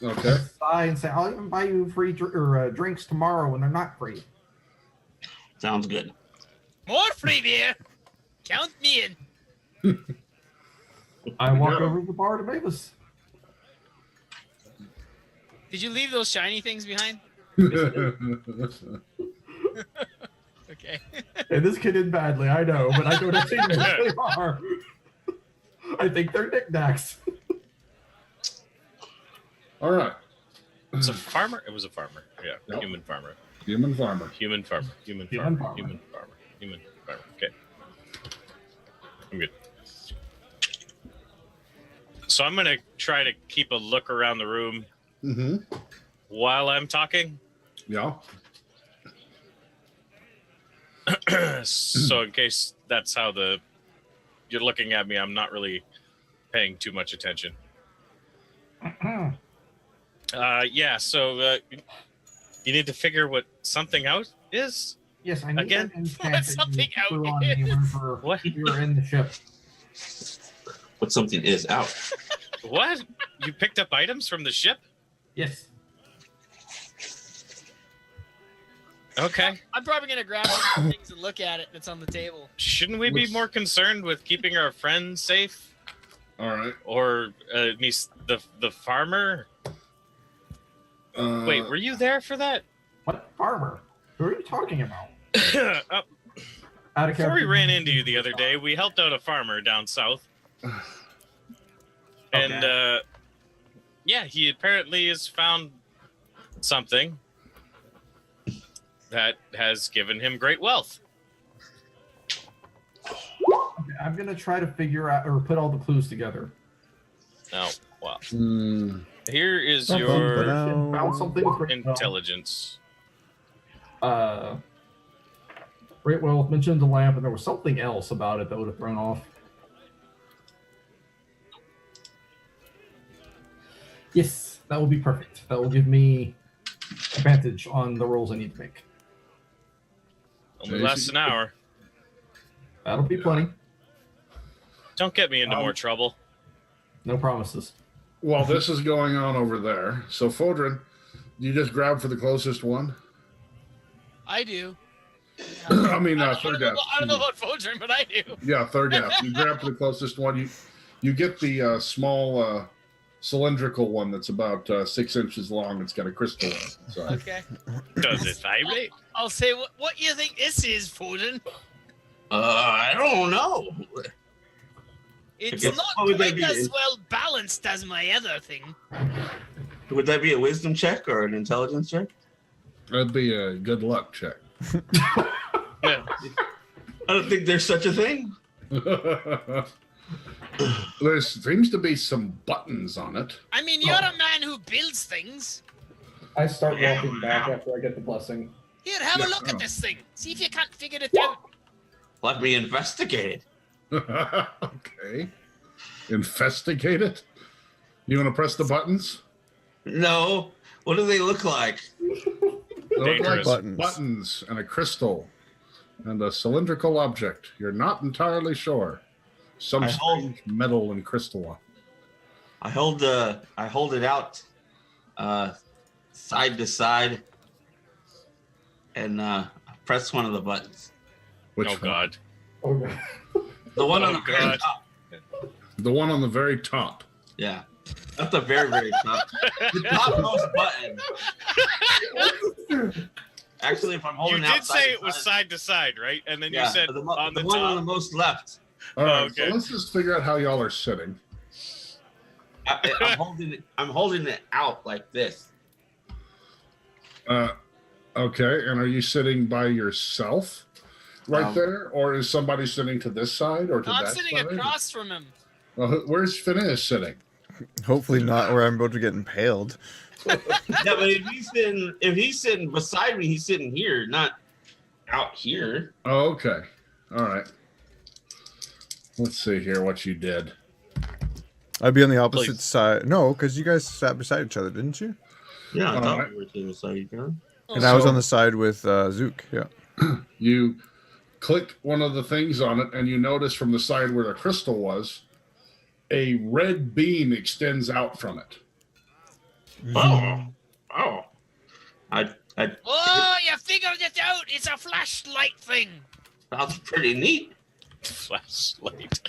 Speaker 3: Okay.
Speaker 6: Sigh and say, I'll even buy you free drinks tomorrow when they're not free.
Speaker 7: Sounds good.
Speaker 4: More free beer. Count me in.
Speaker 6: I walk
Speaker 3: Yeah.
Speaker 6: over to the bar to Maevis.
Speaker 4: Did you leave those shiny things behind? Okay.
Speaker 6: And this kid did badly, I know, but I don't see what they are. I think they're knickknacks.
Speaker 3: All right.
Speaker 1: It's a farmer. It was a farmer. Yeah.
Speaker 3: Yep.
Speaker 1: Human farmer.
Speaker 3: Human farmer.
Speaker 1: Human farmer. Human
Speaker 6: Human
Speaker 1: farmer.
Speaker 6: farmer.
Speaker 1: Human farmer. Human farmer. Okay. I'm good. So I'm gonna try to keep a look around the room
Speaker 3: Mm-hmm.
Speaker 1: while I'm talking.
Speaker 3: Yeah.
Speaker 1: So in case that's how you're looking at me, I'm not really paying too much attention. Yeah, so you need to figure what something out is?
Speaker 6: Yes, I need
Speaker 1: Again?
Speaker 6: that enchant
Speaker 4: What
Speaker 6: that
Speaker 4: something
Speaker 6: you
Speaker 4: out
Speaker 6: threw on me whenever
Speaker 1: What?
Speaker 6: we were in the ship.
Speaker 7: But something is out.
Speaker 1: What? You picked up items from the ship?
Speaker 6: Yes.
Speaker 1: Okay.
Speaker 4: I'm probably gonna grab some things and look at it that's on the table.
Speaker 1: Shouldn't we be
Speaker 3: Which-
Speaker 1: more concerned with keeping our friends safe?
Speaker 3: All right.
Speaker 1: Or at least the farmer? Wait, were you there for that?
Speaker 6: What farmer? Who are you talking about?
Speaker 1: Before we ran into you the other day, we helped out a farmer down south. And, yeah, he apparently has found something that has given him great wealth.
Speaker 6: Okay, I'm gonna try to figure out or put all the clues together.
Speaker 1: Oh, wow.
Speaker 3: Hmm.
Speaker 1: Here is
Speaker 2: Bum, bum,
Speaker 1: your
Speaker 2: ba-dum.
Speaker 6: Found something with great
Speaker 1: intelligence.
Speaker 6: Great wealth, mentioned the lamp, and there was something else about it that would have thrown off. Yes, that will be perfect. That will give me advantage on the rolls I need to make.
Speaker 1: Only lasts an hour.
Speaker 6: That'll be plenty.
Speaker 1: Don't get me into more trouble.
Speaker 6: No promises.
Speaker 3: While this is going on over there, so Foedrin, you just grab for the closest one?
Speaker 4: I do.
Speaker 3: I mean,
Speaker 4: I
Speaker 3: third
Speaker 4: don't know,
Speaker 3: death.
Speaker 4: I don't know about Foedrin, but I do.
Speaker 3: Yeah, third death. You grab for the closest one. You get the small cylindrical one that's about 6 inches long. It's got a crystal inside.
Speaker 4: Okay.
Speaker 1: Does it vibrate?
Speaker 4: I'll say what you think this is, Foedrin.
Speaker 7: I don't know.
Speaker 4: It's
Speaker 7: Yes,
Speaker 4: not
Speaker 7: what would that
Speaker 4: quite
Speaker 7: be?
Speaker 4: as well balanced as my other thing.
Speaker 7: Would that be a wisdom check or an intelligence check?
Speaker 3: That'd be a good luck check.
Speaker 1: Yeah.
Speaker 7: I don't think there's such a thing.
Speaker 3: There seems to be some buttons on it.
Speaker 4: I mean, you're a man who builds things.
Speaker 6: I start walking back after I get the blessing.
Speaker 4: Here, have
Speaker 3: Yeah,
Speaker 4: a look
Speaker 3: oh.
Speaker 4: at this thing. See if you can't figure it out.
Speaker 7: Let me investigate it.
Speaker 3: Okay. Investigate it. You want to press the buttons?
Speaker 7: No. What do they look like?
Speaker 3: They look like
Speaker 1: Dangerous.
Speaker 3: buttons and a crystal and a cylindrical object. You're not entirely sure. Some
Speaker 7: I hold-
Speaker 3: strange metal and crystal.
Speaker 7: I hold it out side to side and press one of the buttons.
Speaker 3: Which
Speaker 1: Oh,
Speaker 3: one?
Speaker 1: God.
Speaker 6: Okay.
Speaker 7: The one
Speaker 1: Oh,
Speaker 7: on the very
Speaker 1: God.
Speaker 7: top.
Speaker 3: The one on the very top.
Speaker 7: Yeah. Not the very, very top. The topmost button. Actually, if I'm
Speaker 1: You
Speaker 7: holding out
Speaker 1: did say it was
Speaker 7: side,
Speaker 1: side to side, right? And then you
Speaker 7: yeah,
Speaker 1: said
Speaker 7: the
Speaker 1: on the
Speaker 7: one on the
Speaker 1: top.
Speaker 7: most left.
Speaker 3: All right,
Speaker 1: okay.
Speaker 3: so let's just figure out how y'all are sitting.
Speaker 7: I'm holding it out like this.
Speaker 3: Okay, and are you sitting by yourself right there, or is somebody sitting to this side or to
Speaker 4: I'm
Speaker 3: that
Speaker 4: sitting
Speaker 3: side?
Speaker 4: across from him.
Speaker 3: Well, where's Finias sitting?
Speaker 2: Hopefully not, or I'm about to get impaled.
Speaker 7: Yeah, but if he's sitting beside me, he's sitting here, not out here.
Speaker 3: Oh, okay. All right. Let's see here what you did.
Speaker 2: I'd be on the opposite
Speaker 1: Please.
Speaker 2: side. No, because you guys sat beside each other, didn't you?
Speaker 7: Yeah, I thought
Speaker 3: Alright.
Speaker 7: we were sitting beside each other.
Speaker 2: And I was
Speaker 3: So-
Speaker 2: on the side with Zook. Yeah.
Speaker 3: You click one of the things on it, and you notice from the side where the crystal was, a red beam extends out from it.
Speaker 7: Oh.
Speaker 4: Oh, you figured it out. It's a flashlight thing.
Speaker 7: Sounds pretty neat.
Speaker 1: Flashlight.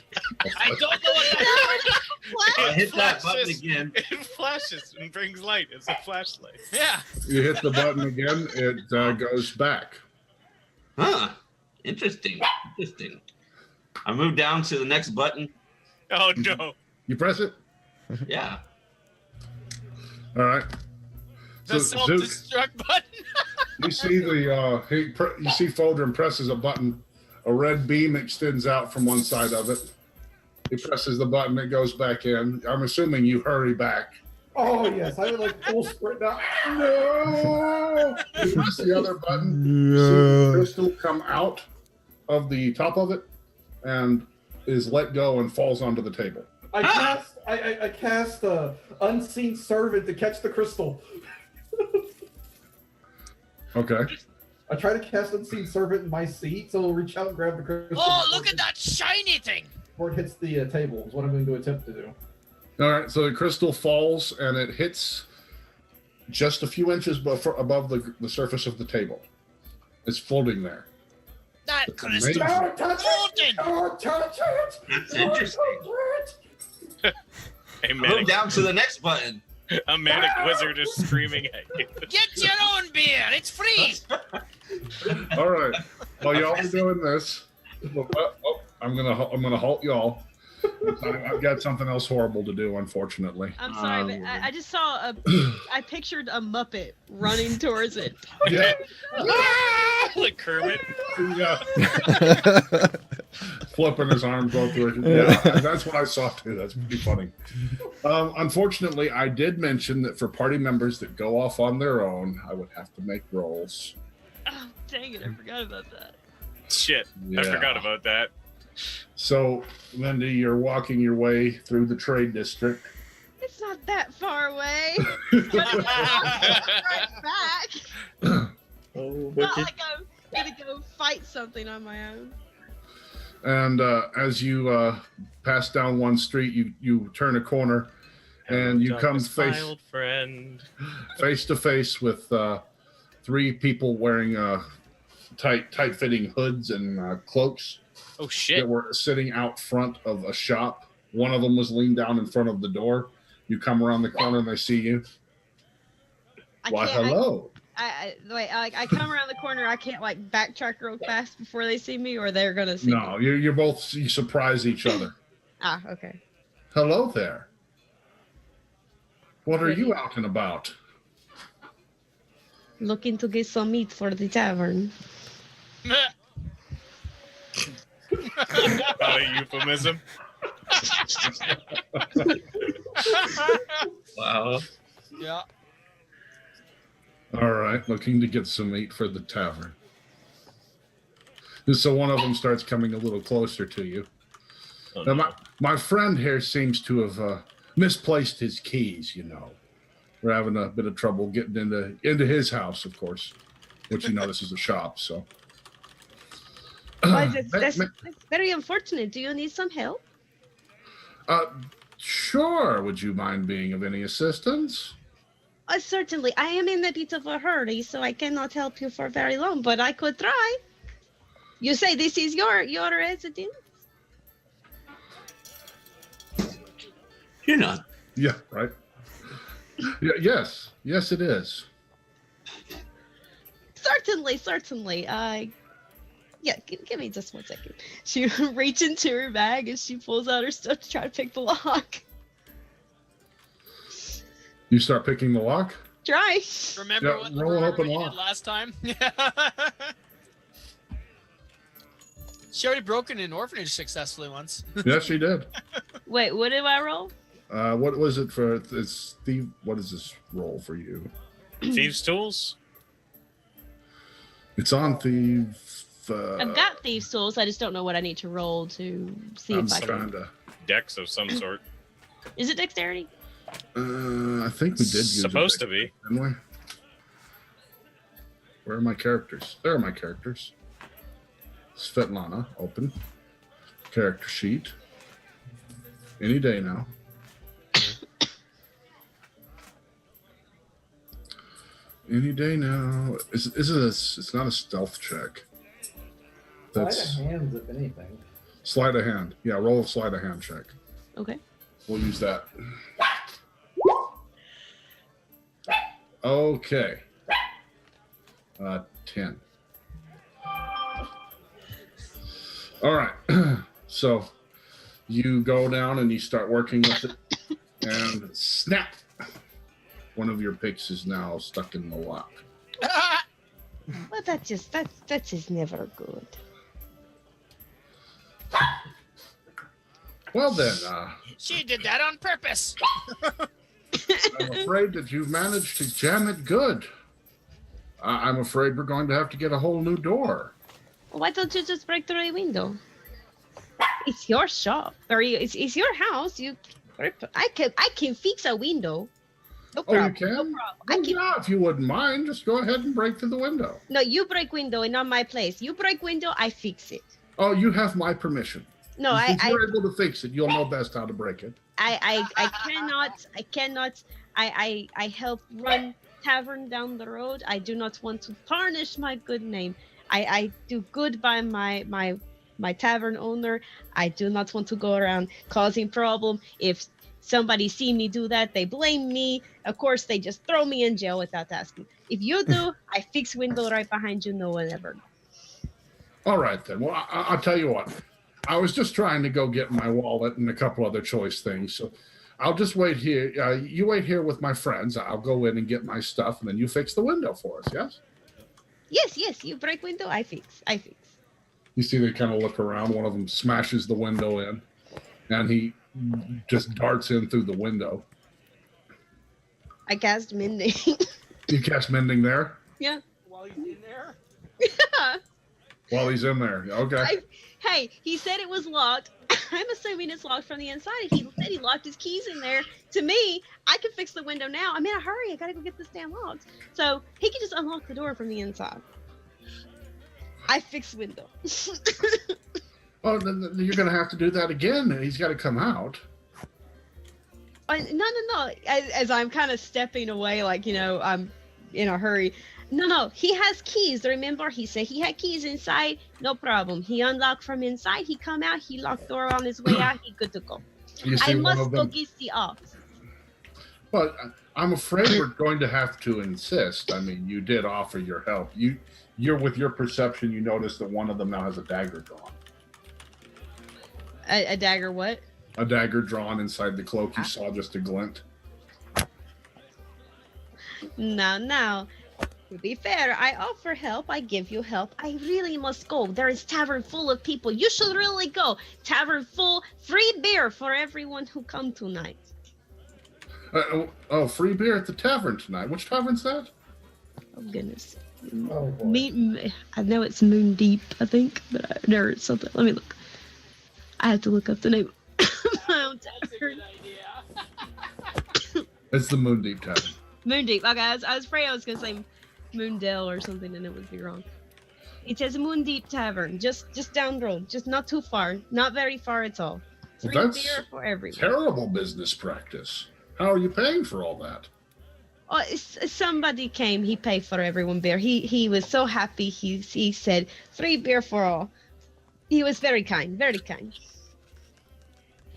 Speaker 4: I don't know what that is.
Speaker 7: I hit that button
Speaker 1: Flashes.
Speaker 7: again.
Speaker 1: It flashes and brings light. It's a flashlight.
Speaker 4: Yeah.
Speaker 3: You hit the button again, it goes back.
Speaker 7: Huh. Interesting. Interesting. I move down to the next button.
Speaker 1: Oh no.
Speaker 3: You press it.
Speaker 7: Yeah.
Speaker 3: All right.
Speaker 4: The
Speaker 3: So,
Speaker 4: self-destruct button.
Speaker 3: You see the you see Foedrin presses a button. A red beam extends out from one side of it. He presses the button. It goes back in. I'm assuming you hurry back
Speaker 6: Oh yes, I would like full sprint now.
Speaker 3: No! You press the other button. See the crystal come out of the top of it and is let go and falls onto the table.
Speaker 6: I cast unseen servant to catch the crystal.
Speaker 3: Okay.
Speaker 6: I try to cast unseen servant in my seat, so it'll reach out and grab the crystal.
Speaker 4: Oh, look at that shiny thing!
Speaker 6: Before it hits the table is what I'm going to attempt to do.
Speaker 3: All right, so the crystal falls and it hits just a few inches above the surface of the table. It's floating there.
Speaker 4: That crystal
Speaker 6: Don't touch
Speaker 4: golden!
Speaker 6: it! Don't touch it!
Speaker 7: That's
Speaker 6: Don't
Speaker 7: interesting.
Speaker 6: touch it!
Speaker 1: A
Speaker 7: Move
Speaker 1: manic,
Speaker 7: down to the next button.
Speaker 1: a manic wizard is screaming at you.
Speaker 4: Get your own beer! It's free!
Speaker 3: All right. While y'all are doing this, I'm gonna halt y'all. I've got something else horrible to do, unfortunately.
Speaker 5: I'm sorry, but I just saw I pictured a Muppet running towards it.
Speaker 3: Yeah.
Speaker 1: Like Kermit.
Speaker 3: Yeah. Flipping his arms all through it. Yeah, that's what I saw too. That's pretty funny. Unfortunately, I did mention that for party members that go off on their own, I would have to make rolls.
Speaker 5: Oh, dang it, I forgot about that.
Speaker 1: Shit,
Speaker 3: Yeah.
Speaker 1: I forgot about that.
Speaker 3: So, Lindy, you're walking your way through the trade district.
Speaker 5: It's not that far away. But it's right back.
Speaker 2: Oh,
Speaker 5: Not like I'm gonna go fight something on my own.
Speaker 3: And as you pass down one street, you turn a corner, and you come
Speaker 1: Darkness, my old friend.
Speaker 3: face to face with three people wearing tight-fitting hoods and cloaks
Speaker 1: Oh shit!
Speaker 3: that were sitting out front of a shop. One of them was leaned down in front of the door. You come around the corner and they see you. Why, hello.
Speaker 5: I come around the corner. I can't like backtrack real fast before they see me, or they're gonna see me.
Speaker 3: No, you're both, you surprise each other.
Speaker 5: Ah, okay.
Speaker 3: Hello there. What are you out and about?
Speaker 5: Looking to get some meat for the tavern.
Speaker 1: Not a euphemism.
Speaker 7: Wow.
Speaker 4: Yeah.
Speaker 3: All right, looking to get some meat for the tavern. And so one of them starts coming a little closer to you.
Speaker 1: Oh,
Speaker 3: Now,
Speaker 1: no.
Speaker 3: my friend here seems to have misplaced his keys, you know. We're having a bit of trouble getting into his house, of course, which, you know, this is a shop, so.
Speaker 5: Why, that's very unfortunate. Do you need some help?
Speaker 3: Sure. Would you mind being of any assistance?
Speaker 5: Certainly. I am in a bit of a hurry, so I cannot help you for very long, but I could try. You say this is your residence?
Speaker 7: You're not.
Speaker 3: Yeah, right. Yeah, yes, it is.
Speaker 5: Certainly. Yeah, give me just 1 second. She reaches into her bag and she pulls out her stuff to try to pick the lock.
Speaker 3: You start picking the lock.
Speaker 5: Try.
Speaker 4: Remember
Speaker 3: Yeah,
Speaker 4: what
Speaker 3: roll an open
Speaker 4: we
Speaker 3: lock.
Speaker 4: did last time? She already broken an orphanage successfully once.
Speaker 3: Yes, she did.
Speaker 5: Wait, what did I roll?
Speaker 3: What was it for? It's Steve. What is this roll for you?
Speaker 1: Thieves' tools.
Speaker 3: It's on Thief.
Speaker 5: I've got thieves' tools. I just don't know what I need to roll to see
Speaker 3: I'm
Speaker 5: if I can.
Speaker 3: trying to.
Speaker 1: Decks of some sort.
Speaker 5: Is it dexterity?
Speaker 3: I think we did use
Speaker 1: Supposed to be.
Speaker 3: didn't we? Where are my characters? There are my characters. Svetlana, open. Character sheet. Any day now. Any day now. It's not a stealth check. That's
Speaker 6: Sleight of hands, if anything.
Speaker 3: sleight of hand. Yeah, roll a sleight of hand check.
Speaker 5: Okay.
Speaker 3: We'll use that. Okay. 10. All right. So you go down and you start working with it, and snap! One of your picks is now stuck in the lock.
Speaker 5: Well, that is never good.
Speaker 3: Well then,
Speaker 4: She did that on purpose.
Speaker 3: I'm afraid that you've managed to jam it good. I'm afraid we're going to have to get a whole new door.
Speaker 5: Why don't you just break through a window? It's your shop, or it's your house. I can fix a window. No
Speaker 3: Oh,
Speaker 5: problem.
Speaker 3: you can?
Speaker 5: No problem.
Speaker 3: Well, yeah, if you wouldn't mind, just go ahead and break through the window.
Speaker 5: No, you break window and not my place. You break window, I fix it.
Speaker 3: Oh, you have my permission.
Speaker 5: No,
Speaker 3: If you're able to fix it, you'll know best how to break it.
Speaker 5: I cannot. I help run tavern down the road. I do not want to tarnish my good name. I do good by my tavern owner. I do not want to go around causing problem. If somebody see me do that, they blame me. Of course, they just throw me in jail without asking. If you do, I fix window right behind you. No one ever.
Speaker 3: All right, then. Well, I'll tell you what. I was just trying to go get my wallet and a couple other choice things. So I'll just wait here. You wait here with my friends. I'll go in and get my stuff, and then you fix the window for us, yes?
Speaker 5: Yes. You break window, I fix.
Speaker 3: You see they kind of look around. One of them smashes the window in, and he just darts in through the window.
Speaker 5: I cast mending.
Speaker 3: You cast mending there?
Speaker 5: Yeah.
Speaker 4: While he's in there.
Speaker 3: While he's in there. Okay.
Speaker 5: Hey, he said it was locked. I'm assuming it's locked from the inside. If he said he locked his keys in there, to me, I can fix the window now. I'm in a hurry. I gotta go get this damn locked. So he can just unlock the door from the inside. I fixed the window.
Speaker 3: Oh, then you're going to have to do that again. He's got to come out.
Speaker 5: No. As I'm kind of stepping away, like, I'm in a hurry. No. He has keys. Remember, he said he had keys inside. No problem. He unlocked from inside. He come out. He locked door on his way out. He good to go. I must go get the ox.
Speaker 3: But I'm afraid we're going to have to insist. I mean, you did offer your help. You're with your perception, you notice that one of them now has a dagger drawn.
Speaker 5: A dagger what?
Speaker 3: A dagger drawn inside the cloak. You saw just a glint.
Speaker 5: Now, to be fair, I offer help. I give you help. I really must go. There is tavern full of people. You should really go. Tavern full, free beer for everyone who come tonight.
Speaker 3: Free beer at the tavern tonight. Which tavern's that?
Speaker 5: Oh, goodness.
Speaker 6: Oh, boy.
Speaker 5: I know it's Moon Deep, I think, but I never something. Let me look. I have to look up the name of my own tavern.
Speaker 3: It's the Moon Deep Tavern.
Speaker 5: Moon Deep. Okay, I was afraid I was going to say Moondale or something, and it would be wrong. It says Moon Deep Tavern, just down the road, just not too far, not very far at all. Free
Speaker 3: That's
Speaker 5: beer for everyone.
Speaker 3: terrible business practice. How are you paying for all that?
Speaker 5: Oh, somebody came. He paid for everyone beer. He was so happy. He said free beer for all. He was very kind, very kind.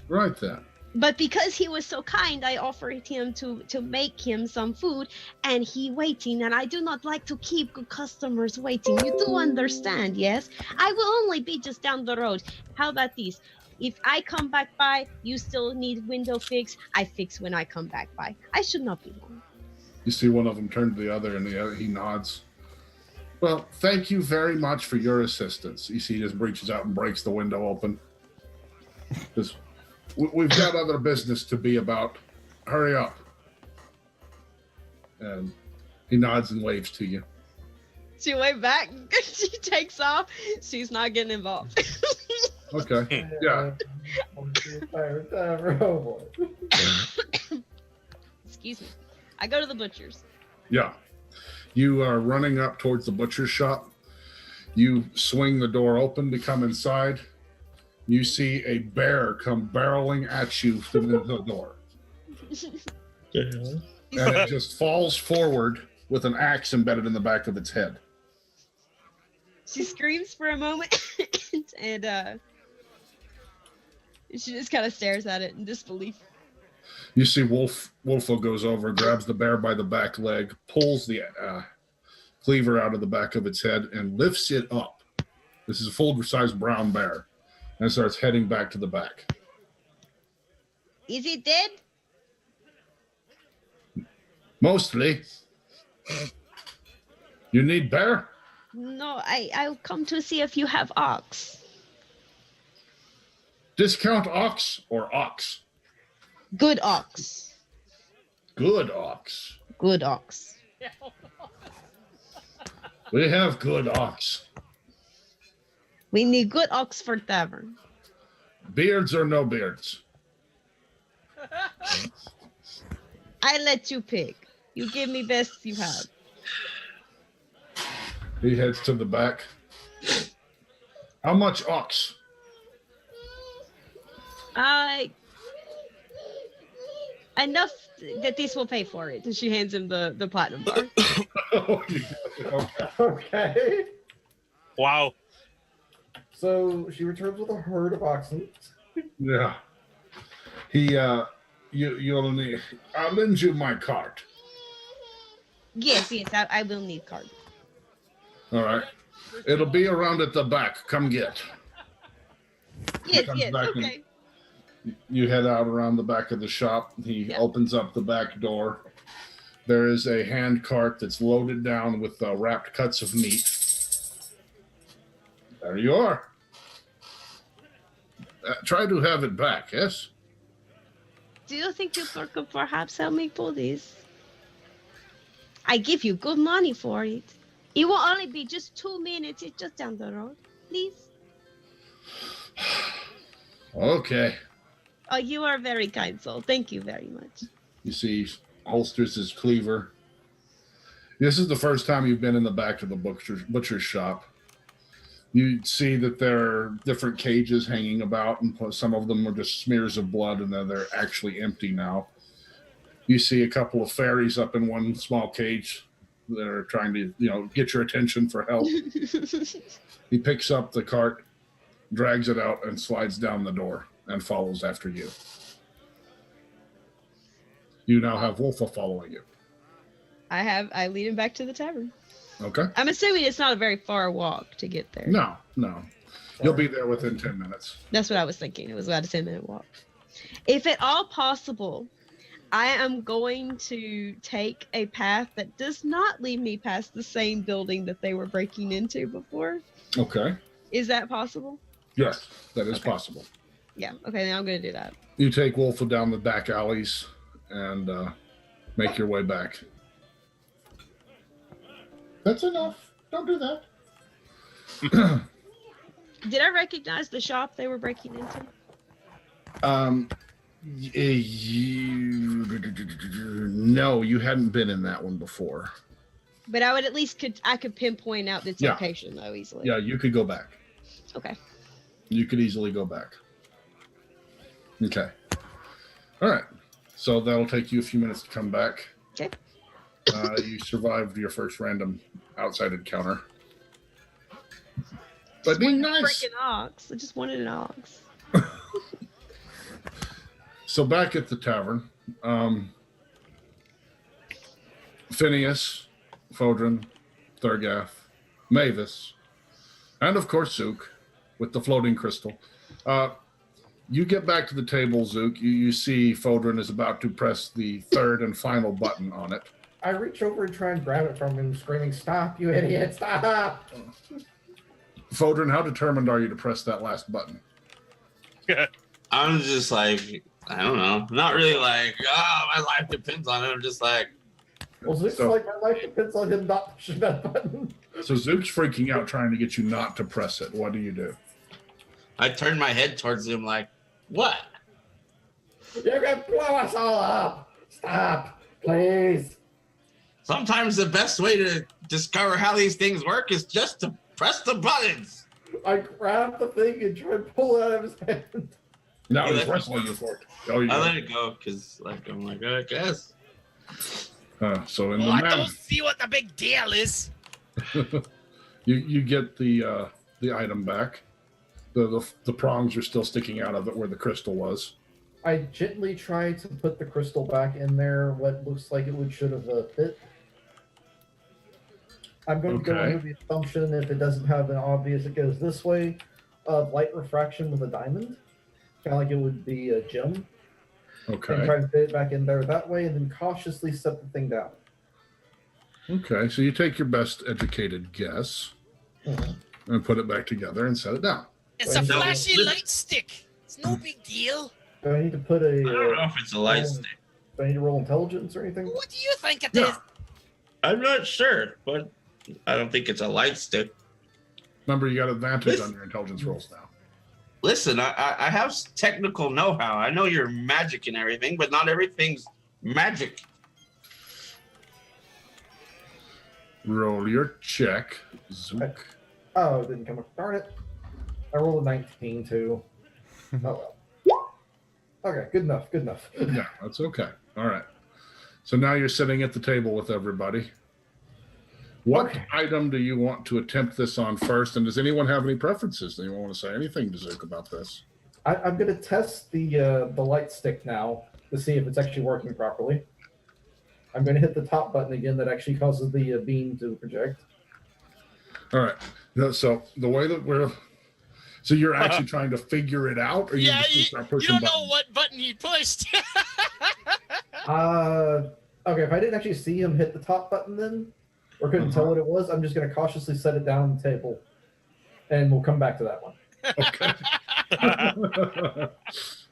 Speaker 3: Right then.
Speaker 5: But because he was so kind, I offered him to make him some food, and he waiting. And I do not like to keep good customers waiting. You do understand, yes? I will only be just down the road. How about this? If I come back by, you still need window fix. I fix when I come back by. I should not be long.
Speaker 3: You see one of them turn to the other, and the other, he nods. Well, thank you very much for your assistance. You see he just reaches out and breaks the window open. Just, we've got other business to be about. Hurry up. And he nods and waves to you.
Speaker 5: She waved back. She takes off. She's not getting involved.
Speaker 3: Okay. Yeah.
Speaker 6: Oh, boy.
Speaker 5: Excuse me. I go to the butcher's.
Speaker 3: Yeah. You are running up towards the butcher's shop. You swing the door open to come inside. You see a bear come barreling at you through the door. And it just falls forward with an axe embedded in the back of its head.
Speaker 5: She screams for a moment and she just kind of stares at it in disbelief.
Speaker 3: You see Wolfo goes over, grabs the bear by the back leg, pulls the cleaver out of the back of its head, and lifts it up. This is a full-size brown bear, and starts heading back to the back.
Speaker 5: Is it dead?
Speaker 3: Mostly. You need bear?
Speaker 5: No, I'll come to see if you have ox.
Speaker 3: Discount ox or ox?
Speaker 5: Good ox.
Speaker 3: good ox.
Speaker 5: Good ox.
Speaker 3: We have good ox.
Speaker 5: We need good ox for tavern.
Speaker 3: Beards or no beards?
Speaker 5: I let you pick. You give me best you have.
Speaker 3: He heads to the back. How much ox?
Speaker 5: Enough that this will pay for it. And she hands him the platinum bar.
Speaker 6: Okay.
Speaker 1: Wow.
Speaker 6: So she returns with a herd of oxen.
Speaker 3: Yeah. You'll need. I'll lend you my cart.
Speaker 5: Yes, I will need card.
Speaker 3: All right. It'll be around at the back. Come get.
Speaker 5: Yes,
Speaker 3: comes
Speaker 5: yes,
Speaker 3: back
Speaker 5: okay.
Speaker 3: You head out around the back of the shop. He opens up the back door. There is a hand cart that's loaded down with wrapped cuts of meat. There you are. Try to have it back, yes?
Speaker 5: Do you think you could perhaps help me pull this? I give you good money for it. It will only be just 2 minutes. It's just down the road. Please.
Speaker 3: Okay.
Speaker 5: Oh, you are very kind soul. Thank you very much.
Speaker 3: You see, holsters his cleaver. This is the first time you've been in the back of the butcher's shop. You see that there are different cages hanging about, and some of them are just smears of blood, and then they're actually empty now. You see a couple of fairies up in one small cage that are trying to, get your attention for help. He picks up the cart, drags it out, and slides down the door and follows after you. You now have Wolfa following you.
Speaker 5: I lead him back to the tavern.
Speaker 3: Okay.
Speaker 5: I'm assuming it's not a very far walk to get there.
Speaker 3: No. You'll be there within 10 minutes.
Speaker 5: That's what I was thinking. It was about a 10-minute walk. If at all possible, I am going to take a path that does not lead me past the same building that they were breaking into before.
Speaker 3: Okay.
Speaker 5: Is that possible?
Speaker 3: Yes, that is possible.
Speaker 5: Yeah. Okay, then I'm going to do that.
Speaker 3: You take Wolfa down the back alleys and make your way back. That's enough. Don't do that.
Speaker 5: Did I recognize the shop they were breaking into?
Speaker 3: No, you hadn't been in that one before.
Speaker 5: But I would at least I could pinpoint out its location though easily.
Speaker 3: Yeah, you could go back.
Speaker 5: Okay.
Speaker 3: You could easily go back. Okay. All right. So that'll take you a few minutes to come back.
Speaker 5: Okay.
Speaker 3: You survived your first random outside encounter. But being nice.
Speaker 5: Freaking ox. I just wanted an ox.
Speaker 3: So back at the tavern, Finias, Foedrin, Thargeth, Maevis, and of course Zook with the floating crystal. You get back to the table, Zook. You see Foedrin is about to press the third and final button on it.
Speaker 6: I reach over and try and grab it from him, screaming, "Stop, you idiot, stop!"
Speaker 3: Foedrin, how determined are you to press that last button?
Speaker 7: I'm just like, I don't know. Not really like, my life depends on it. I'm just like,
Speaker 6: Well, Zook's like, my life depends on him not pushing that button.
Speaker 3: So Zook's freaking out trying to get you not to press it. What do you do?
Speaker 7: I turn my head towards him like, what?
Speaker 6: You're gonna blow us all up. Stop, please.
Speaker 7: Sometimes the best way to discover how these things work is just to press the buttons.
Speaker 6: I grab the thing and try and pull it out of his hand.
Speaker 3: No,
Speaker 7: You
Speaker 3: he's
Speaker 7: let me
Speaker 3: wrestling
Speaker 7: go.
Speaker 3: you for it. Oh, you
Speaker 7: I
Speaker 3: go.
Speaker 7: let it go because, I'm like, I guess.
Speaker 3: So in
Speaker 4: Well,
Speaker 3: the
Speaker 4: I
Speaker 3: man,
Speaker 4: don't see what the big deal is.
Speaker 3: you get the item back. The prongs are still sticking out of it where the crystal was.
Speaker 6: I gently try to put the crystal back in there, what looks like it should have fit. I'm going to go
Speaker 3: Okay.
Speaker 6: under the assumption, if it doesn't have an obvious, it goes this way, of light refraction with a diamond. Kind of like it would be a gem. And
Speaker 3: Okay.
Speaker 6: try to fit it back in there that way, and then cautiously set the thing down.
Speaker 3: Okay. So you take your best educated guess and put it back together and set it down.
Speaker 4: It's a
Speaker 6: No.
Speaker 4: flashy light stick. It's no big deal.
Speaker 6: Do I need to put a...
Speaker 7: I don't know if it's a light stick.
Speaker 6: Do I need to roll intelligence or anything?
Speaker 4: What do you think it
Speaker 3: Yeah.
Speaker 4: is?
Speaker 7: I'm not sure, but I don't think it's a light stick.
Speaker 3: Remember, you got advantage on your intelligence rolls now.
Speaker 7: Listen, I have technical know-how. I know you're magic and everything, but not everything's magic.
Speaker 3: Roll your check, Zook.
Speaker 6: Oh, it didn't come up. Darn it. I rolled a 19 too. Oh well. Okay, good enough. Good enough.
Speaker 3: Yeah, that's okay. All right. So now you're sitting at the table with everybody. What
Speaker 6: Okay.
Speaker 3: item do you want to attempt this on first? And does anyone have any preferences? Do you want to say anything to Zook about this?
Speaker 6: I'm going to test the light stick now to see if it's actually working properly. I'm going to hit the top button again that actually causes the beam to project.
Speaker 3: All right. So the way that so you're actually trying to figure it out, or you
Speaker 4: Yeah,
Speaker 3: just
Speaker 4: you
Speaker 3: start pushing
Speaker 4: don't know
Speaker 3: buttons?
Speaker 4: what button he pushed.
Speaker 6: Okay, if I didn't actually see him hit the top button then, or couldn't tell what it was, I'm just going to cautiously set it down on the table, and we'll come back to that one.
Speaker 3: Okay.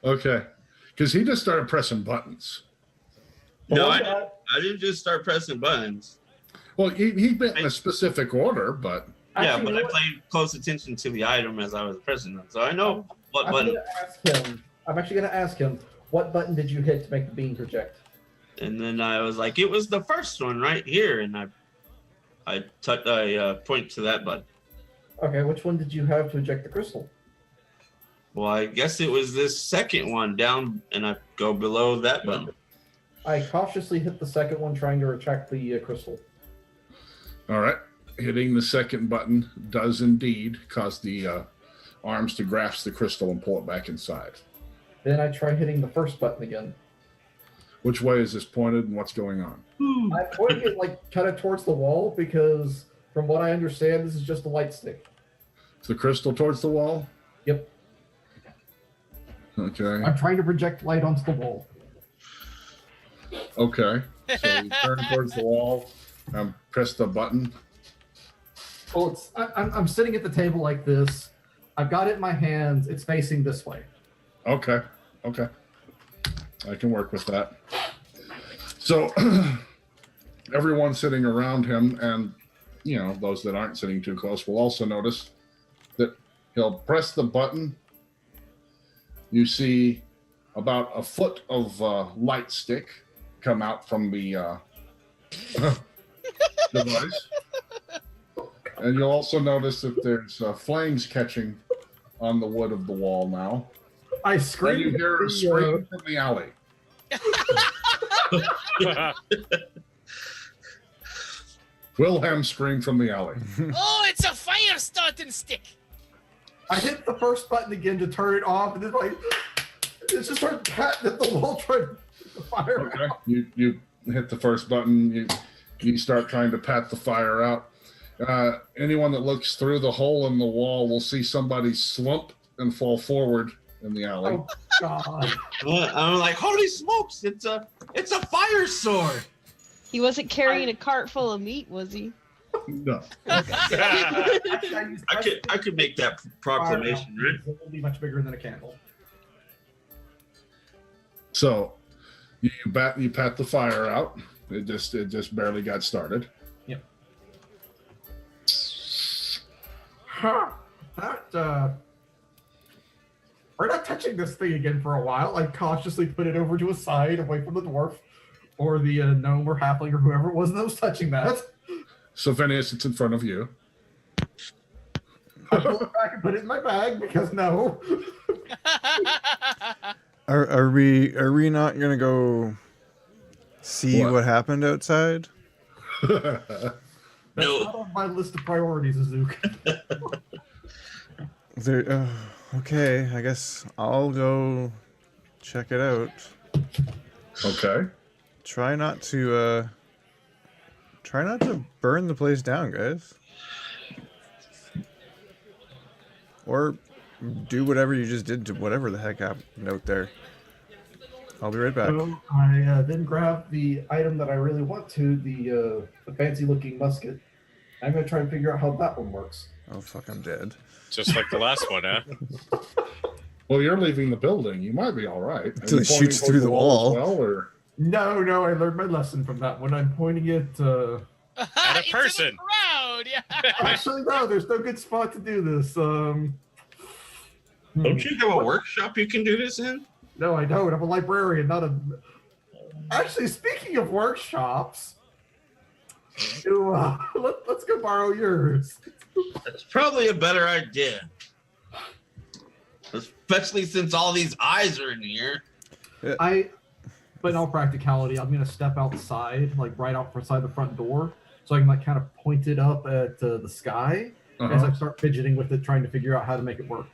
Speaker 3: Okay. Because he just started pressing buttons.
Speaker 7: No,
Speaker 6: Well,
Speaker 7: I didn't just start pressing buttons.
Speaker 3: Well, he bent in a specific order, but
Speaker 7: Yeah,
Speaker 6: actually,
Speaker 7: but
Speaker 6: you
Speaker 7: I
Speaker 6: know what?
Speaker 7: paid close attention to the item as I was pressing them, so I know what
Speaker 6: I'm
Speaker 7: button.
Speaker 6: going to ask him. I'm actually going to ask him, what button did you hit to make the beam project?
Speaker 7: And then I was like, it was the first one right here, and I point to that button.
Speaker 6: Okay, which one did you have to eject the crystal?
Speaker 7: Well, I guess it was this second one down, and I go below that button.
Speaker 6: I cautiously hit the second one, trying to retract the crystal.
Speaker 3: all right. Hitting the second button does indeed cause the arms to grasp the crystal and pull it back inside.
Speaker 6: Then I try hitting the first button again.
Speaker 3: Which way is this pointed and what's going on?
Speaker 6: I'm pointing it like kind of towards the wall because, from what I understand, this is just a light stick.
Speaker 3: Is the crystal towards the wall?
Speaker 6: Yep.
Speaker 3: Okay.
Speaker 6: I'm trying to project light onto the wall.
Speaker 3: Okay. So you turn towards the wall and press the button.
Speaker 6: Well, I'm sitting at the table like this. I've got it in my hands. It's facing this way.
Speaker 3: Okay. Okay. I can work with that. So everyone sitting around him, and those that aren't sitting too close, will also notice that he'll press the button. You see about a foot of light stick come out from the device. And you'll also notice that there's flames catching on the wood of the wall now.
Speaker 6: I
Speaker 3: And
Speaker 6: scream.
Speaker 3: you hear a scream from the alley. Wilhelm screamed from the alley.
Speaker 4: Oh, it's a fire starting stick.
Speaker 6: I hit the first button again to turn it off, and then it just started patting at the wall trying to get the fire
Speaker 3: Okay.
Speaker 6: out.
Speaker 3: You hit the first button. You start trying to pat the fire out. Anyone that looks through the hole in the wall will see somebody slump and fall forward in the alley.
Speaker 6: Oh God!
Speaker 7: I'm like, holy smokes! It's a fire sword.
Speaker 5: He wasn't carrying a cart full of meat, was he?
Speaker 3: No.
Speaker 6: Actually, I used
Speaker 7: I could make that proclamation, right?
Speaker 6: It will be much bigger than a candle.
Speaker 3: So you pat the fire out. It just barely got started.
Speaker 6: Yep. Huh. We're not touching this thing again for a while. I cautiously put it over to a side away from the dwarf or the gnome or halfling or whoever it was that was touching that.
Speaker 3: So Finias, it's in front of you.
Speaker 6: I pull it back and put it in my bag because no.
Speaker 2: Are we not gonna go see what happened outside?
Speaker 6: That's not on my list of priorities, Zook.
Speaker 2: Okay, I guess I'll go check it out.
Speaker 3: Okay.
Speaker 2: Try not to burn the place down, guys. Or do whatever you just did to whatever the heck happened out there. I'll be right back.
Speaker 6: So I then grab the item that I really want to, the fancy-looking musket. I'm going to try and figure out how that one works.
Speaker 2: Oh fuck, I'm dead.
Speaker 1: Just like the last one, huh?
Speaker 3: Well, you're leaving the building. You might be all right.
Speaker 2: Until it shoots through the wall.
Speaker 3: As well, or
Speaker 6: No, I learned my lesson from that one. I'm pointing it.
Speaker 1: At a person.
Speaker 4: Into the crowd. Yeah.
Speaker 6: Actually, no. There's no good spot to do this.
Speaker 7: Don't you have a workshop you can do this in?
Speaker 6: No, I don't. I'm a librarian, not a. Actually, speaking of workshops, let's go borrow yours.
Speaker 7: That's probably a better idea. Especially since all these eyes are in here.
Speaker 6: But in all practicality, I'm gonna step outside, like right outside the front door, so I can like kind of point it up at the sky as I start fidgeting with it, trying to figure out how to make it work.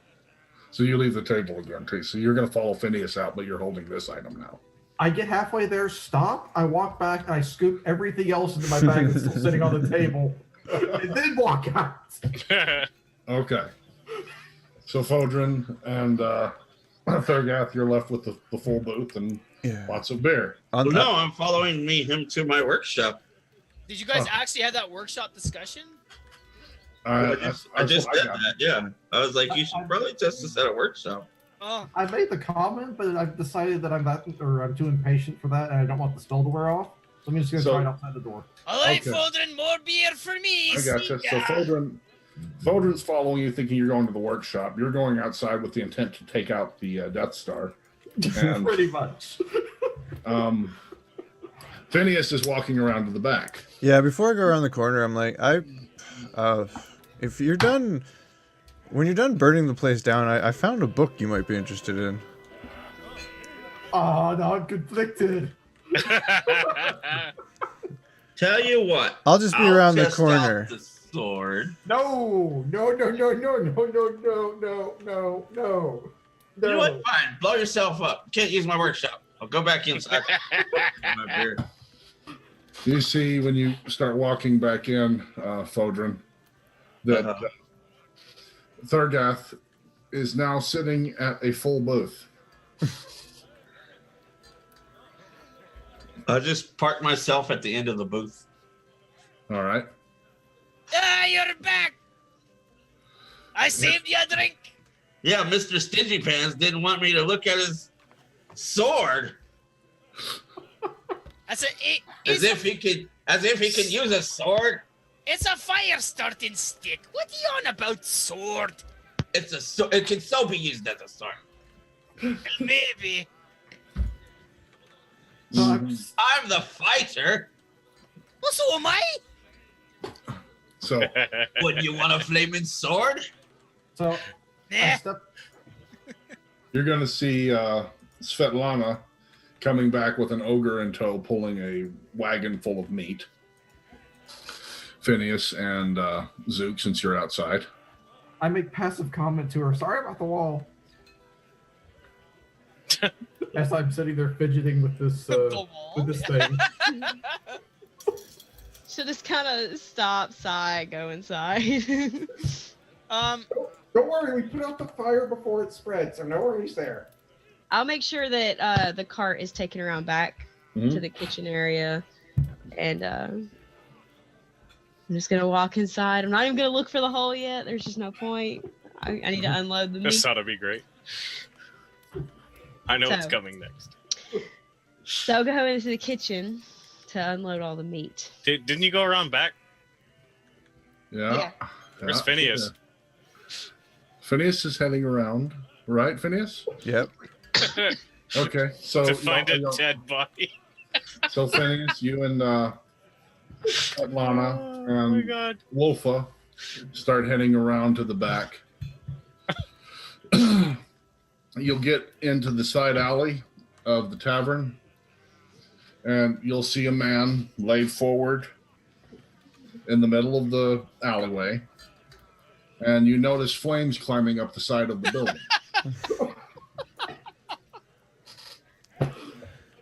Speaker 3: So you leave the table again, too. So you're going to follow Finias out, but you're holding this item now.
Speaker 6: I get halfway there, stop, I walk back, I scoop everything else into my bag that's still sitting on the table, and then walk out.
Speaker 3: Okay. So Foedrin and Thargeth, you're left with the full booth and lots of beer.
Speaker 7: No, I'm following him to my workshop.
Speaker 4: Did you guys actually have that workshop discussion?
Speaker 7: I just did that, yeah. I was like, you should probably test this at a workshop.
Speaker 4: Oh.
Speaker 6: I made the comment, but I've decided that I'm too impatient for that, and I don't want the spell to wear off. So I'm just going to try it outside the door.
Speaker 4: All right, Foedrin, more beer for me.
Speaker 3: I gotcha. So Foedrin's following you, thinking you're going to the workshop. You're going outside with the intent to take out the Death Star. And,
Speaker 6: pretty much.
Speaker 3: Finias is walking around to the back.
Speaker 2: Yeah, before I go around the corner, I'm like, if you're done, when you're done burning the place down, I found a book you might be interested in.
Speaker 6: Oh, no, I'm conflicted.
Speaker 7: Tell you what.
Speaker 2: I'll just be around the
Speaker 7: test
Speaker 2: corner.
Speaker 7: out the sword.
Speaker 6: No.
Speaker 7: You know what? Fine. Blow yourself up. Can't use my workshop. I'll go back inside. My beer.
Speaker 3: You see when you start walking back in, Foedrin, that Thargeth is now sitting at a full booth.
Speaker 7: I'll just park myself at the end of the booth.
Speaker 3: All right.
Speaker 4: Ah, you're back. I saved you a drink.
Speaker 7: Yeah, Mr. Stingy Pants didn't want me to look at his sword.
Speaker 4: As
Speaker 7: if he could use a sword.
Speaker 4: It's a fire starting stick. What are you on about, sword?
Speaker 7: It can so be used as a sword.
Speaker 4: Maybe.
Speaker 7: I'm the fighter.
Speaker 4: Well, so am I.
Speaker 3: So,
Speaker 7: would you want a flaming sword?
Speaker 6: So,
Speaker 3: you're going to see Svetlana coming back with an ogre in tow, pulling a wagon full of meat. Finias and Zook, since you're outside.
Speaker 6: I make passive comment to her. Sorry about the wall. As I'm sitting there fidgeting with this thing.
Speaker 5: So just kind of stop, sigh, go inside.
Speaker 6: Don't worry, we put out the fire before it spread, so no worries there.
Speaker 5: I'll make sure that the cart is taken around back to the kitchen area, and I'm just gonna walk inside. I'm not even gonna look for the hole yet. There's just no point. I need to unload the meat.
Speaker 1: This ought to be great. I know what's coming next.
Speaker 5: So I'll go into the kitchen to unload all the meat.
Speaker 1: Didn't you go around back?
Speaker 3: Yeah.
Speaker 1: Where's Finias?
Speaker 3: Phineas is heading around, right, Phineas?
Speaker 2: Yep.
Speaker 3: Okay, so
Speaker 1: to find a dead body.
Speaker 3: So Phineas, you and Svetlana and Wolfa start heading around to the back. You'll get into the side alley of the tavern, and you'll see a man laid forward in the middle of the alleyway, and you notice flames climbing up the side of the building.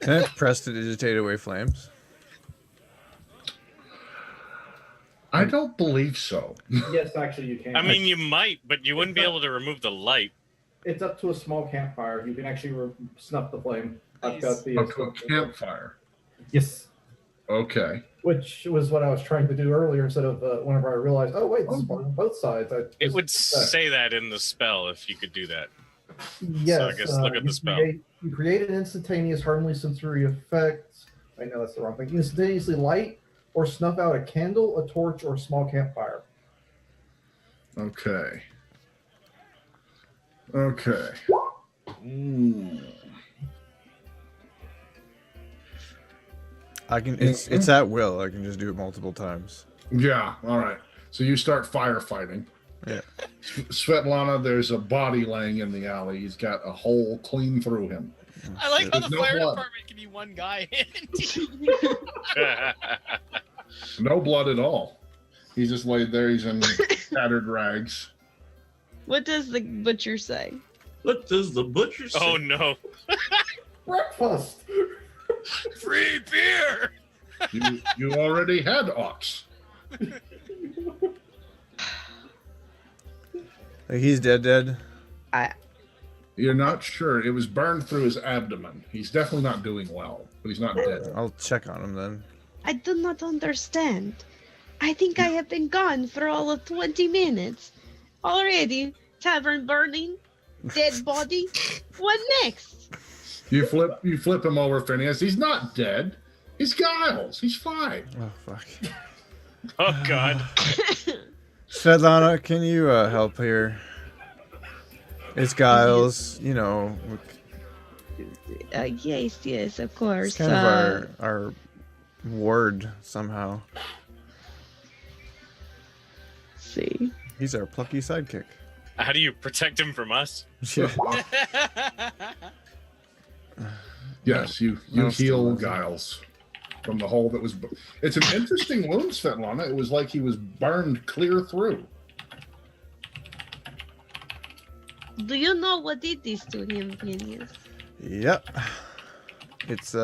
Speaker 2: Can I press to digitate away flames?
Speaker 3: I don't believe so.
Speaker 6: Yes, actually you can.
Speaker 1: I mean, you might, but you wouldn't be able to remove the light.
Speaker 6: It's up to a small campfire. You can actually snuff the flame. I've got the
Speaker 3: Up to a campfire.
Speaker 6: Yes.
Speaker 3: Okay.
Speaker 6: Which was what I was trying to do earlier instead of whenever I realized, oh wait, this is on both sides.
Speaker 1: It would say that in the spell if you could do that.
Speaker 6: Yes.
Speaker 1: So I guess look at the spell.
Speaker 6: You create an instantaneous harmless sensory effect. I know that's the wrong thing. Instantaneously light or snuff out a candle, a torch, or a small campfire.
Speaker 3: Okay. Okay.
Speaker 2: I can. It's at will. I can just do it multiple times.
Speaker 3: Yeah. All right. So you start firefighting.
Speaker 2: Yeah.
Speaker 3: Svetlana, there's a body laying in the alley. He's got a hole clean through him.
Speaker 4: I like how the
Speaker 3: There's no
Speaker 4: fire
Speaker 3: blood.
Speaker 4: department can be one guy.
Speaker 3: No blood at all. He's just laid there. He's in tattered rags.
Speaker 5: What does the butcher say?
Speaker 7: What does the butcher say?
Speaker 1: Oh no!
Speaker 6: Breakfast.
Speaker 1: Free beer.
Speaker 3: You already had ox.
Speaker 2: Like, he's dead.
Speaker 3: You're not sure. It was burned through his abdomen. He's definitely not doing well, but he's not dead.
Speaker 2: I'll check on him then.
Speaker 5: I do not understand. I think I have been gone for all of 20 minutes. Already, tavern burning, dead body. What next?
Speaker 3: You flip him over, Finias. He's not dead. He's Giles. He's fine.
Speaker 2: Oh fuck.
Speaker 1: Oh god.
Speaker 2: Svetlana, can you help here? It's Giles. You know.
Speaker 5: Yes, of course.
Speaker 2: It's kind of our ward somehow.
Speaker 5: See.
Speaker 2: He's our plucky sidekick.
Speaker 1: How do you protect him from us?
Speaker 2: Yeah.
Speaker 3: Yes, you
Speaker 2: No,
Speaker 3: heal
Speaker 2: still
Speaker 3: Giles from the hole that was. It's an interesting wound, Svetlana. It was like he was burned clear through.
Speaker 5: Do you know what did this to him, Finias?
Speaker 2: Yep. It's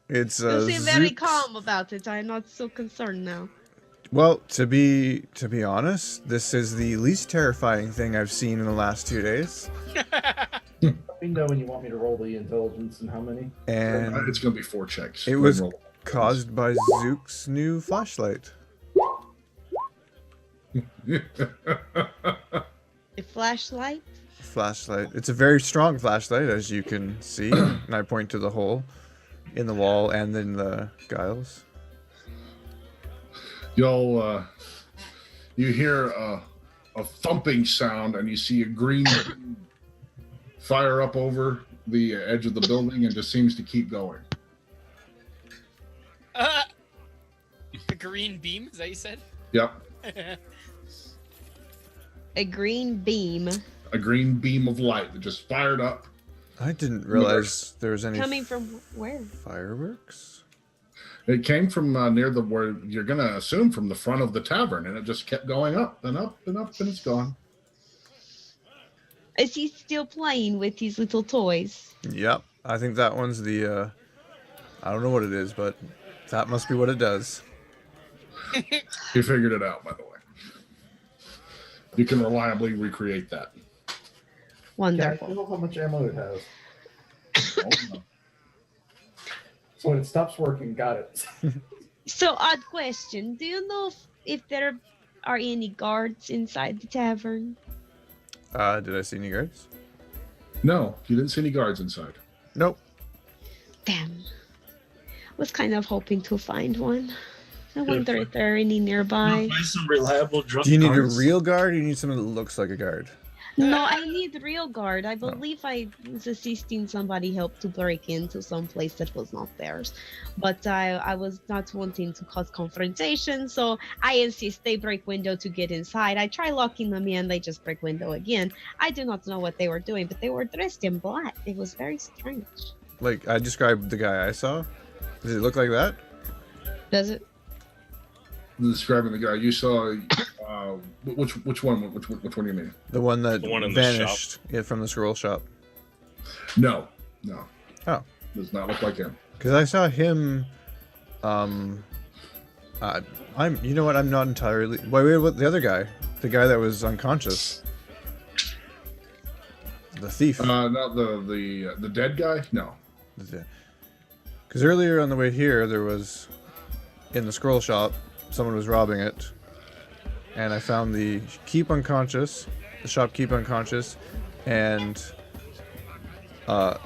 Speaker 2: It's
Speaker 5: You seem very
Speaker 2: Zook's-
Speaker 5: calm about it. I'm not so concerned now.
Speaker 2: Well, to be honest, this is the least terrifying thing I've seen in the last 2 days.
Speaker 6: Let me know when you want me to roll the intelligence and how many.
Speaker 2: And
Speaker 3: It's going to be 4 checks.
Speaker 2: it was caused by Zook's new flashlight.
Speaker 5: A flashlight?
Speaker 2: Flashlight. It's a very strong flashlight, as you can see. And I point to the hole in the wall and in the Giles.
Speaker 3: You hear a thumping sound, and you see a green fire up over the edge of the building, and just seems to keep going.
Speaker 4: The green beam, is that you said?
Speaker 3: Yep,
Speaker 5: A green beam
Speaker 3: a green beam of light that just fired up.
Speaker 2: I didn't realize there was any
Speaker 5: coming from where?
Speaker 2: fireworks.
Speaker 3: It came from near where you're gonna assume from the front of the tavern, and it just kept going up and up and up, and it's gone.
Speaker 5: Is he still playing with his little toys?
Speaker 2: Yep, I think that one's the. I don't know what it is, but that must be what it does.
Speaker 3: You figured it out, by the way. You can reliably recreate that.
Speaker 6: Yeah, I
Speaker 5: Wonderful.
Speaker 6: know how much ammo it has. So when it stops working, got it.
Speaker 5: So, odd question. Do you know if there are any guards inside the tavern?
Speaker 2: Did I see any guards?
Speaker 3: No, you didn't see any guards inside.
Speaker 2: Nope.
Speaker 5: Damn. Was kind of hoping to find one. I wonder if there are any nearby.
Speaker 7: Find some reliable drunk
Speaker 2: Do you need
Speaker 7: guards.
Speaker 2: a real guard, or you need someone that looks like a guard?
Speaker 5: No, I need real guard. I believe I was assisting somebody help to break into some place that was not theirs. But I was not wanting to cause confrontation, so I insist they break window to get inside. I try locking them in, they just break window again. I do not know what they were doing, but they were dressed in black. It was very strange.
Speaker 2: Like, I described the guy I saw. Does it look like that?
Speaker 5: Does it?
Speaker 3: Describing the guy you saw. Which one? Which one do you mean?
Speaker 2: The one that
Speaker 1: The one in the
Speaker 2: vanished from the scroll shop.
Speaker 3: No.
Speaker 2: Oh.
Speaker 3: Does not look like him.
Speaker 2: Because I saw him. I'm. You know what? I'm not entirely. Wait. What? The other guy, the guy that was unconscious. The thief.
Speaker 3: Not the dead guy. No.
Speaker 2: Because earlier on the way here, there was in the scroll shop, someone was robbing it, and I found the keep unconscious, the shopkeep unconscious, and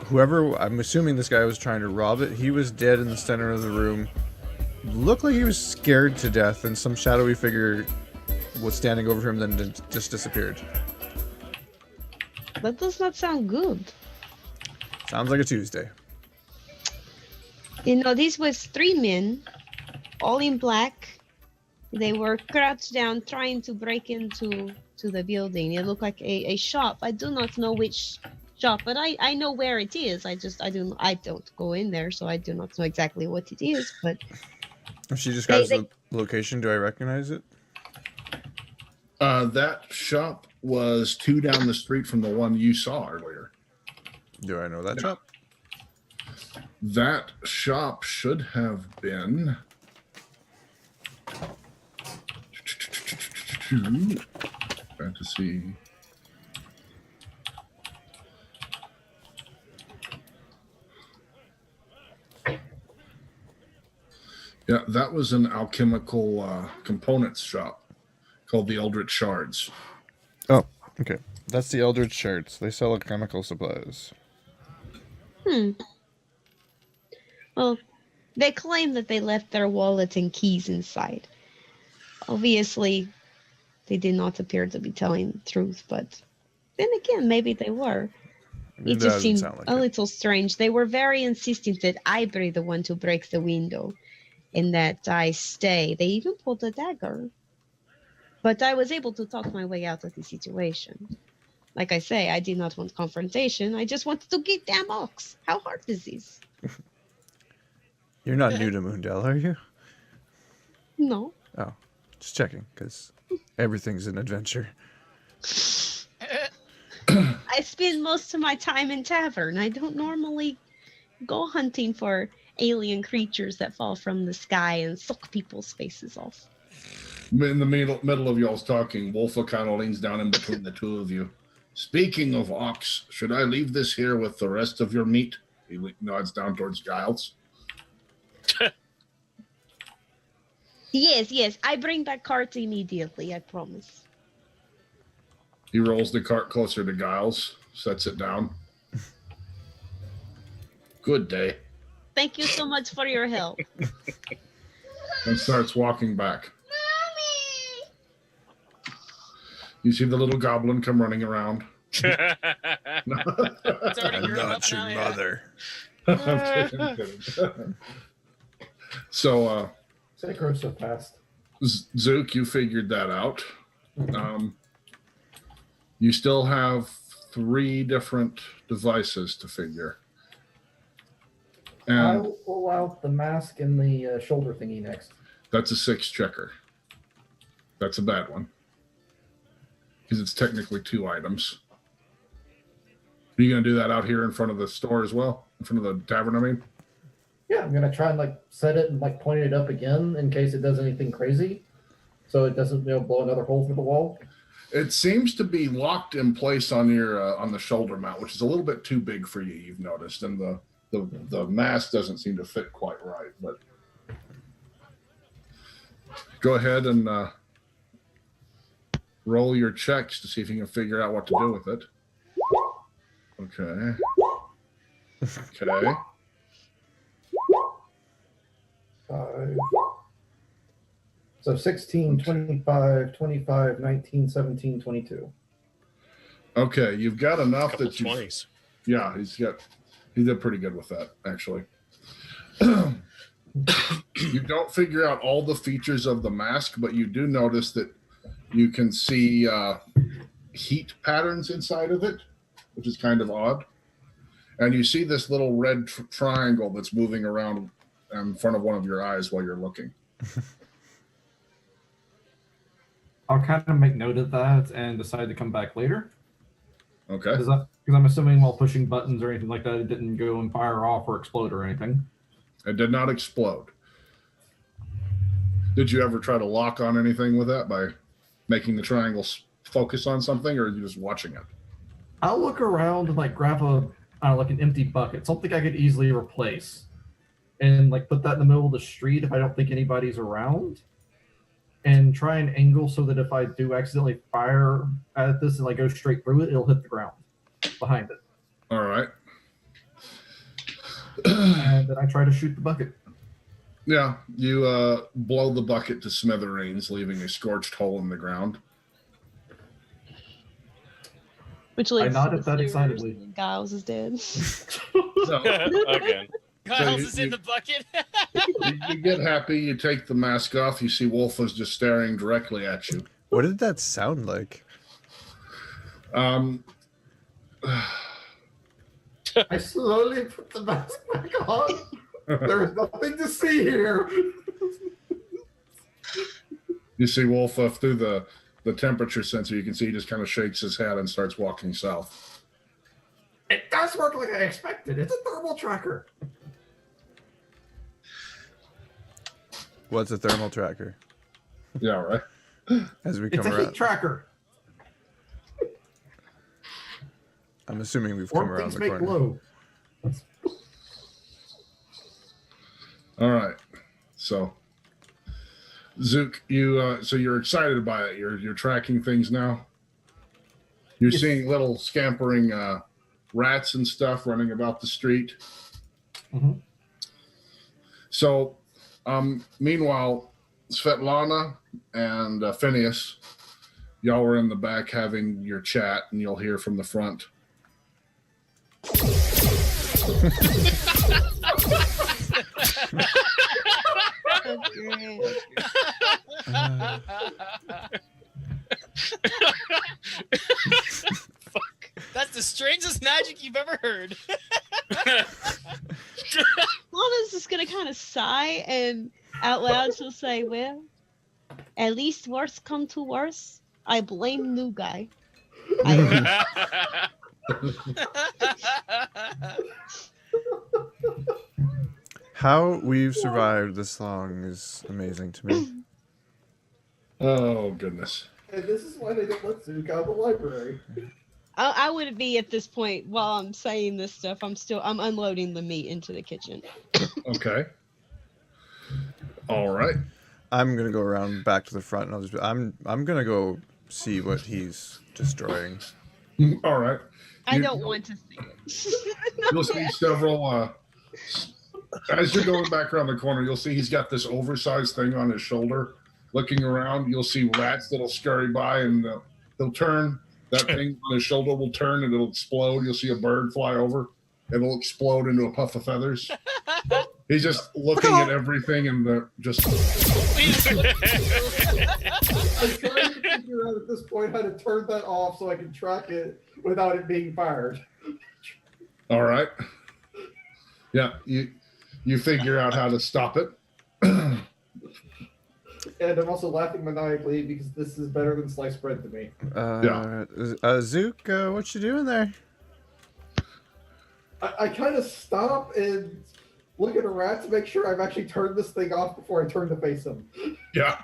Speaker 2: whoever, I'm assuming this guy was trying to rob it, he was dead in the center of the room. Looked like he was scared to death, and some shadowy figure was standing over him, then just disappeared.
Speaker 5: That does not sound good.
Speaker 2: Sounds like a Tuesday.
Speaker 5: You know, these was 3 men, all in black. They were crouched down, trying to break into the building. It looked like a shop. I do not know which shop, but I know where it is. I don't go in there, so I do not know exactly what it is. But
Speaker 2: if she describes the location, do I recognize it?
Speaker 3: That shop was 2 down the street from the one you saw earlier.
Speaker 2: Do I know that shop?
Speaker 3: That shop should have been fantasy. Yeah, that was an alchemical components shop called the Eldritch Shards.
Speaker 2: Oh, okay. That's the Eldritch Shards. They sell chemical supplies.
Speaker 5: Well, they claim that they left their wallet and keys inside. Obviously, they did not appear to be telling the truth, but then again, maybe they were. It just seemed like a little strange. They were very insistent that I be the one to break the window and that I stay. They even pulled a dagger. But I was able to talk my way out of the situation. Like I say, I did not want confrontation. I just wanted to get damn ox. How hard is this?
Speaker 2: You're not new to Moondale, are you?
Speaker 5: No.
Speaker 2: Oh, just checking, because everything's an adventure.
Speaker 5: I spend most of my time in tavern. I don't normally go hunting for alien creatures that fall from the sky and suck people's faces off.
Speaker 3: In the middle of y'all's talking, Wolfa kind of leans down in between the two of you. Speaking of ox, should I leave this here with the rest of your meat? He nods down towards Giles.
Speaker 5: Yes. I bring that cart immediately, I promise.
Speaker 3: He rolls the cart closer to Giles, sets it down. Good day.
Speaker 5: Thank you so much for your help.
Speaker 3: And starts walking back. You see the little goblin come running around.
Speaker 4: It's already
Speaker 2: I'm
Speaker 4: grown up
Speaker 2: not your
Speaker 4: now, yeah.
Speaker 2: mother.
Speaker 3: I'm kidding. So,
Speaker 6: Say grow so fast.
Speaker 3: Zook, you figured that out. You still have 3 different devices to figure.
Speaker 6: I
Speaker 3: And
Speaker 6: will pull out the mask and the shoulder thingy next.
Speaker 3: that's a 6 checker. That's a bad one. Because it's technically 2 items. Are you going to do that out here in front of the store as well? In front of the tavern, I mean?
Speaker 6: Yeah, I'm gonna try and set it and point it up again in case it does anything crazy, so it doesn't blow another hole through the wall.
Speaker 3: It seems to be locked in place on your on the shoulder mount, which is a little bit too big for you. You've noticed, and the mask doesn't seem to fit quite right. But go ahead and roll your checks to see if you can figure out what to do with it. Okay. Okay.
Speaker 6: 5. So 16, 25, 25, 19, 17, 22.
Speaker 3: Okay, you've got enough
Speaker 1: Couple
Speaker 3: that you.
Speaker 1: 20s.
Speaker 3: Yeah, he did pretty good with that, actually. You don't figure out all the features of the mask, but you do notice that you can see heat patterns inside of it, which is kind of odd. And you see this little red triangle that's moving around in front of one of your eyes while you're looking.
Speaker 8: I'll kind of make note of that and decide to come back later.
Speaker 3: Okay.
Speaker 8: Because I'm assuming while pushing buttons or anything like that, it didn't go and fire off or explode or anything.
Speaker 3: It did not explode. Did you ever try to lock on anything with that by making the triangles focus on something, or are you just watching it?
Speaker 8: I'll look around and grab an empty bucket, something I could easily replace, and put that in the middle of the street if I don't think anybody's around. and try and angle so that if I do accidentally fire at this and go straight through it, it'll hit the ground behind it.
Speaker 3: All right.
Speaker 8: And then I try to shoot the bucket.
Speaker 3: Yeah, you blow the bucket to smithereens, leaving a scorched hole in the ground.
Speaker 5: Which leads
Speaker 8: I
Speaker 5: to
Speaker 8: nodded
Speaker 5: the
Speaker 8: that
Speaker 5: sewers,
Speaker 8: excitedly.
Speaker 5: and Giles is dead.
Speaker 3: So
Speaker 1: Again.
Speaker 4: Giles
Speaker 3: you-
Speaker 4: is in
Speaker 3: you-
Speaker 4: the bucket.
Speaker 3: you get happy, you take the mask off, you see Wolf just staring directly at you.
Speaker 2: What did that sound like?
Speaker 6: I slowly put the mask back on. There's nothing to see here.
Speaker 3: You see Wolf through the temperature sensor. You can see he just kind of shakes his head and starts walking south.
Speaker 6: It does work like I expected. It's a thermal tracker.
Speaker 2: What's a thermal tracker?
Speaker 3: Yeah, right.
Speaker 2: As we
Speaker 6: It's
Speaker 2: come
Speaker 6: a heat
Speaker 2: around,
Speaker 6: tracker.
Speaker 2: I'm assuming we've come
Speaker 6: Warm
Speaker 2: around
Speaker 6: things
Speaker 2: the
Speaker 6: make
Speaker 2: corner.
Speaker 6: glow.
Speaker 3: All right. So, Zook, so you're excited by it. You're tracking things now. You're
Speaker 6: Yes.
Speaker 3: seeing little scampering rats and stuff running about the street.
Speaker 8: Mhm.
Speaker 3: So, meanwhile, Svetlana and Finias, y'all were in the back having your chat, and you'll hear from the front.
Speaker 5: That's great.
Speaker 4: That's the strangest magic you've ever heard.
Speaker 5: Lana's just gonna kind of sigh and out loud she'll say, "Well, at least worse come to worse, I blame new guy."
Speaker 2: How we've survived this long is amazing to me.
Speaker 3: Oh, goodness.
Speaker 6: And this is why they don't let Zook out of the library.
Speaker 5: I would be at this point while I'm saying this stuff. I'm unloading the meat into the kitchen.
Speaker 3: Okay. All right.
Speaker 2: I'm gonna go around back to the front, and I'm gonna go see what he's destroying.
Speaker 3: All right.
Speaker 5: I
Speaker 3: You-
Speaker 5: don't want to see it.
Speaker 3: You'll see several. As you're going back around the corner, you'll see he's got this oversized thing on his shoulder. Looking around, you'll see rats that'll scurry by, and they'll turn. That thing on his shoulder will turn, and it'll explode. You'll see a bird fly over. It'll explode into a puff of feathers. He's just looking at everything, and just.
Speaker 6: I'm trying to figure out at this point how to turn that off so I can track it without it being fired.
Speaker 3: All right. Yeah, you figure out how to stop it.
Speaker 6: And I'm also laughing maniacally because this is better than sliced bread to me.
Speaker 2: Zook, what you doing there?
Speaker 6: I kind of stop and look at a rat to make sure I've actually turned this thing off before I turn to face him.
Speaker 3: Yeah.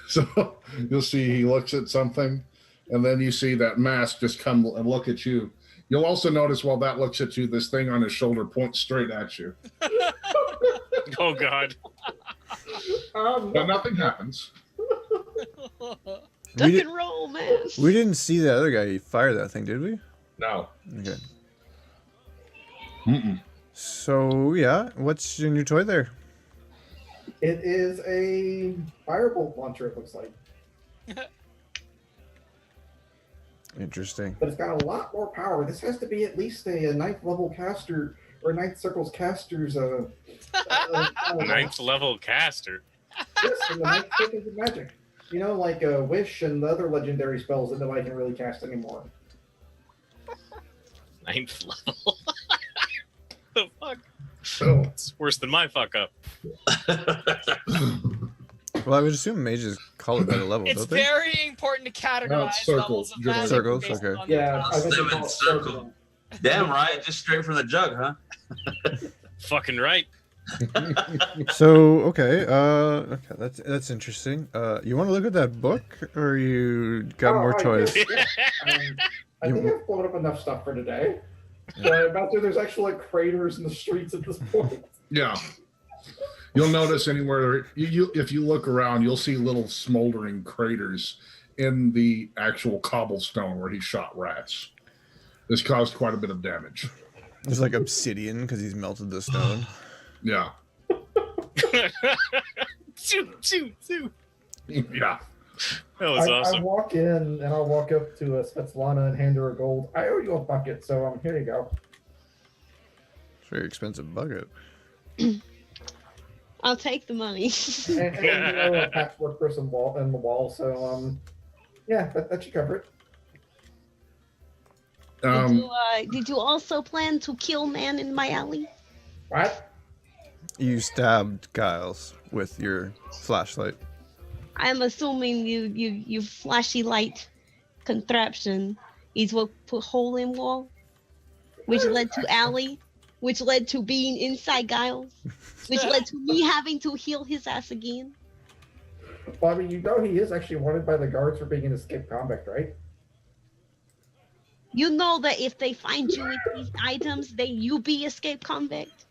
Speaker 3: So you'll see he looks at something, and then you see that mask just come and look at you. You'll also notice while that looks at you, this thing on his shoulder points straight at you.
Speaker 1: Oh God.
Speaker 3: But nothing happens.
Speaker 5: Duck and roll, man.
Speaker 2: We didn't see the other guy fire that thing, did we?
Speaker 3: No.
Speaker 2: Okay.
Speaker 3: Mm-mm.
Speaker 2: So yeah, what's your new toy there?
Speaker 6: It is a firebolt launcher, it looks like.
Speaker 2: Interesting.
Speaker 6: But it's got a lot more power. This has to be at least a 9th level caster or 9th circles caster's
Speaker 1: Ninth level caster.
Speaker 6: Yes, and the 9th circles of magic. You know, like Wish and the other legendary spells that nobody can really cast anymore.
Speaker 1: Ninth level. The fuck?
Speaker 3: Oh.
Speaker 1: It's worse than my fuck up.
Speaker 2: Well, I would assume mages call it by the level,
Speaker 4: It's
Speaker 2: don't they?
Speaker 4: very important to
Speaker 3: No,
Speaker 4: categorize
Speaker 3: it's circles.
Speaker 4: levels of
Speaker 3: You're
Speaker 4: magic
Speaker 2: circles,
Speaker 4: based
Speaker 2: okay.
Speaker 4: on their
Speaker 6: Yeah, I think they call
Speaker 7: Seventh
Speaker 6: it
Speaker 7: circle. Damn right, just straight from the jug, huh?
Speaker 1: Fucking right.
Speaker 2: So okay, that's interesting. You want to look at that book, or you got more
Speaker 6: I
Speaker 2: toys?
Speaker 6: guess, yeah. I think I've blown up enough stuff for today. So I imagine there's actually like craters in the streets at this point.
Speaker 3: Yeah. You'll notice anywhere if you look around, you'll see little smoldering craters in the actual cobblestone where he shot rats. This caused quite a bit of damage.
Speaker 2: There's like obsidian because he's melted the stone.
Speaker 3: Yeah.
Speaker 1: Shoot.
Speaker 3: Yeah.
Speaker 1: That was
Speaker 6: I
Speaker 1: awesome.
Speaker 6: walk in and I'll walk up to Svetlana and hand her a gold. I owe you a bucket, so here you go.
Speaker 2: It's a very expensive bucket.
Speaker 5: I'll take the money.
Speaker 6: And you know, a patchwork for some wall in the wall, so yeah, that should cover it.
Speaker 5: Did you also plan to kill man in my alley?
Speaker 6: What?
Speaker 2: You stabbed Giles with your flashlight.
Speaker 5: I'm assuming you flashy light contraption is what put hole in wall, which led to alley, which led to being inside Giles, which led to me having to heal his ass again.
Speaker 6: Well, I mean, you know he is actually wanted by the guards for being an escaped convict, right?
Speaker 5: You know that if they find you with these items, then you be escaped convict.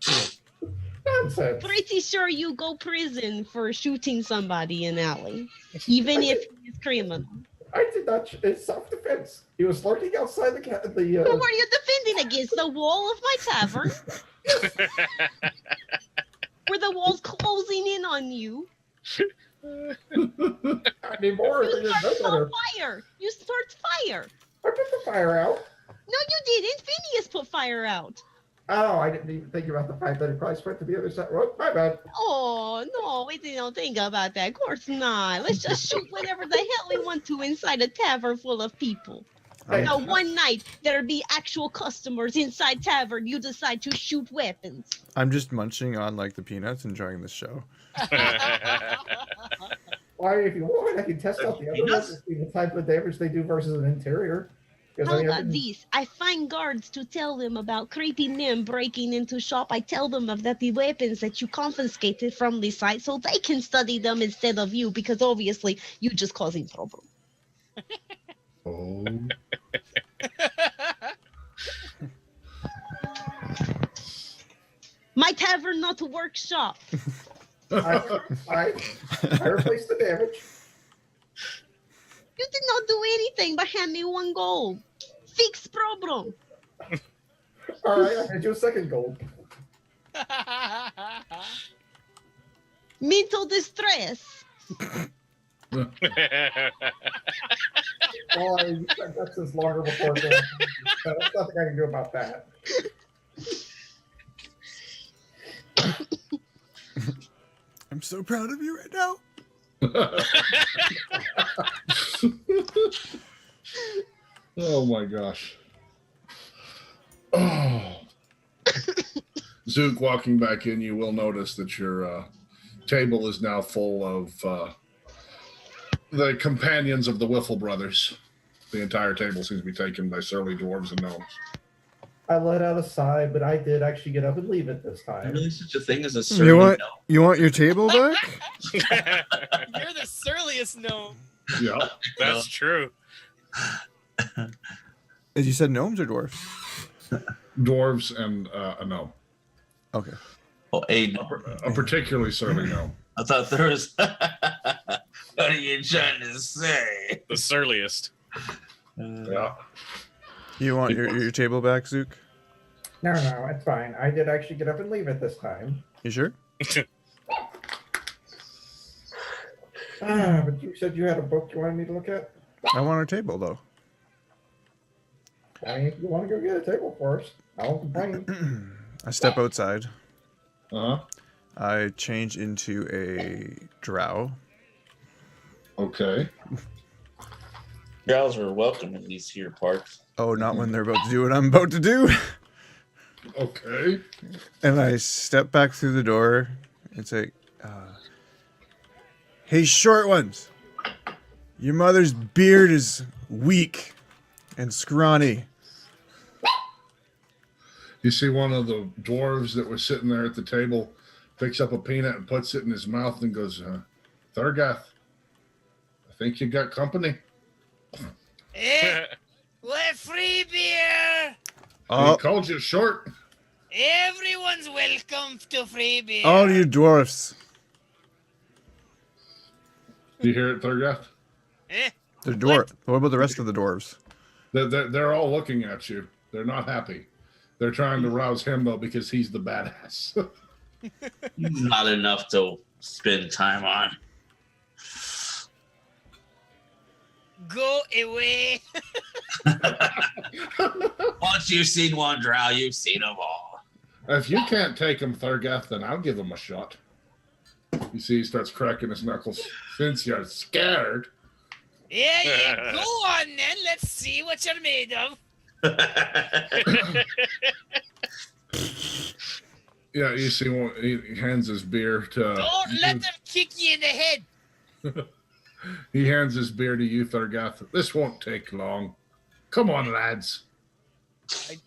Speaker 6: Nonsense.
Speaker 5: Pretty sure you go prison for shooting somebody in alley, even if he's criminal.
Speaker 6: I did not. It's self-defense. He was lurking outside the.
Speaker 5: Who are you defending against? The wall of my tavern? Were the walls closing in on you?
Speaker 6: I mean, more.
Speaker 5: You start fire. You start fire.
Speaker 6: I put the fire out.
Speaker 5: No, you didn't. Phineas put fire out.
Speaker 6: Oh, I didn't even think about the fact that it probably spread to the other side. Well, my bad.
Speaker 5: Oh, no, we didn't think about that. Of course not. Let's just shoot whatever the hell we want to inside a tavern full of people. Now, one night, there'll be actual customers inside tavern. You decide to shoot weapons.
Speaker 2: I'm just munching on like the peanuts, enjoying this show.
Speaker 6: Why, if you want, I can test out the other ones to see the type of damage they do versus an interior.
Speaker 5: How about this? I find guards to tell them about creepy men breaking into shop. I tell them of that the weapons that you confiscated from the site so they can study them instead of you, because obviously you just causing trouble.
Speaker 3: Oh.
Speaker 5: My tavern, not a workshop.
Speaker 6: I replaced the damage.
Speaker 5: You did not do anything but hand me 1 gold. Fix problem.
Speaker 6: All right, I had you a second gold.
Speaker 5: Mental distress.
Speaker 6: Well, that's just longer before that. There's nothing I can do about that.
Speaker 2: I'm so proud of you right now.
Speaker 3: Oh my gosh. Oh. Zook, walking back in, you will notice that your table is now full of the companions of the Whiffle brothers. The entire table seems to be taken by surly dwarves and gnomes.
Speaker 6: I let out a sigh, but I did actually get up and leave it this time.
Speaker 7: Really, such a thing as a surly
Speaker 2: You want your table back?
Speaker 4: You're the surliest gnome.
Speaker 3: Yeah,
Speaker 1: that's true.
Speaker 2: As you said, gnomes or dwarves?
Speaker 3: Dwarves and a gnome.
Speaker 2: Okay.
Speaker 7: Oh, a
Speaker 3: particularly surly gnome.
Speaker 7: I thought there was. What are you trying to say?
Speaker 1: The surliest.
Speaker 3: Yeah.
Speaker 2: You want your table back, Zook?
Speaker 6: No, it's fine. I did actually get up and leave it this time.
Speaker 2: You sure?
Speaker 6: But you said you had a book you wanted me to look at?
Speaker 2: I want our table, though.
Speaker 6: I mean, if you want to go get a table for us, I won't complain.
Speaker 2: I step outside.
Speaker 3: Uh-huh.
Speaker 2: I change into a drow.
Speaker 3: Okay.
Speaker 7: Drows are welcome in these here parts.
Speaker 2: Oh, not when they're about to do what I'm about to do.
Speaker 3: Okay.
Speaker 2: And I step back through the door and say, hey, short ones. Your mother's beard is weak and scrawny.
Speaker 3: You see one of the dwarves that was sitting there at the table picks up a peanut and puts it in his mouth and goes, Thargeth, I think you got company.
Speaker 4: Eh? What free beer?
Speaker 3: He called you short.
Speaker 4: Everyone's welcome to free beer.
Speaker 2: All you dwarfs.
Speaker 3: Do you hear it, Thargeth?
Speaker 4: Eh?
Speaker 2: The dwarf. What about the rest of the dwarves?
Speaker 3: They're all looking at you. They're not happy. They're trying to rouse him, though, because he's the badass.
Speaker 7: Not enough to spend time on.
Speaker 4: Go away.
Speaker 7: Once you've seen one drow, you've seen them all.
Speaker 3: If you can't take him, Thargeth, then I'll give him a shot. You see, he starts cracking his knuckles. Since you're scared.
Speaker 4: Yeah. Go on then. Let's see what you're made of.
Speaker 3: Yeah, you see, he hands his beer to.
Speaker 4: Don't let them kick you in the head.
Speaker 3: He hands his beer to you, Thargeth. This won't take long. Come on, lads.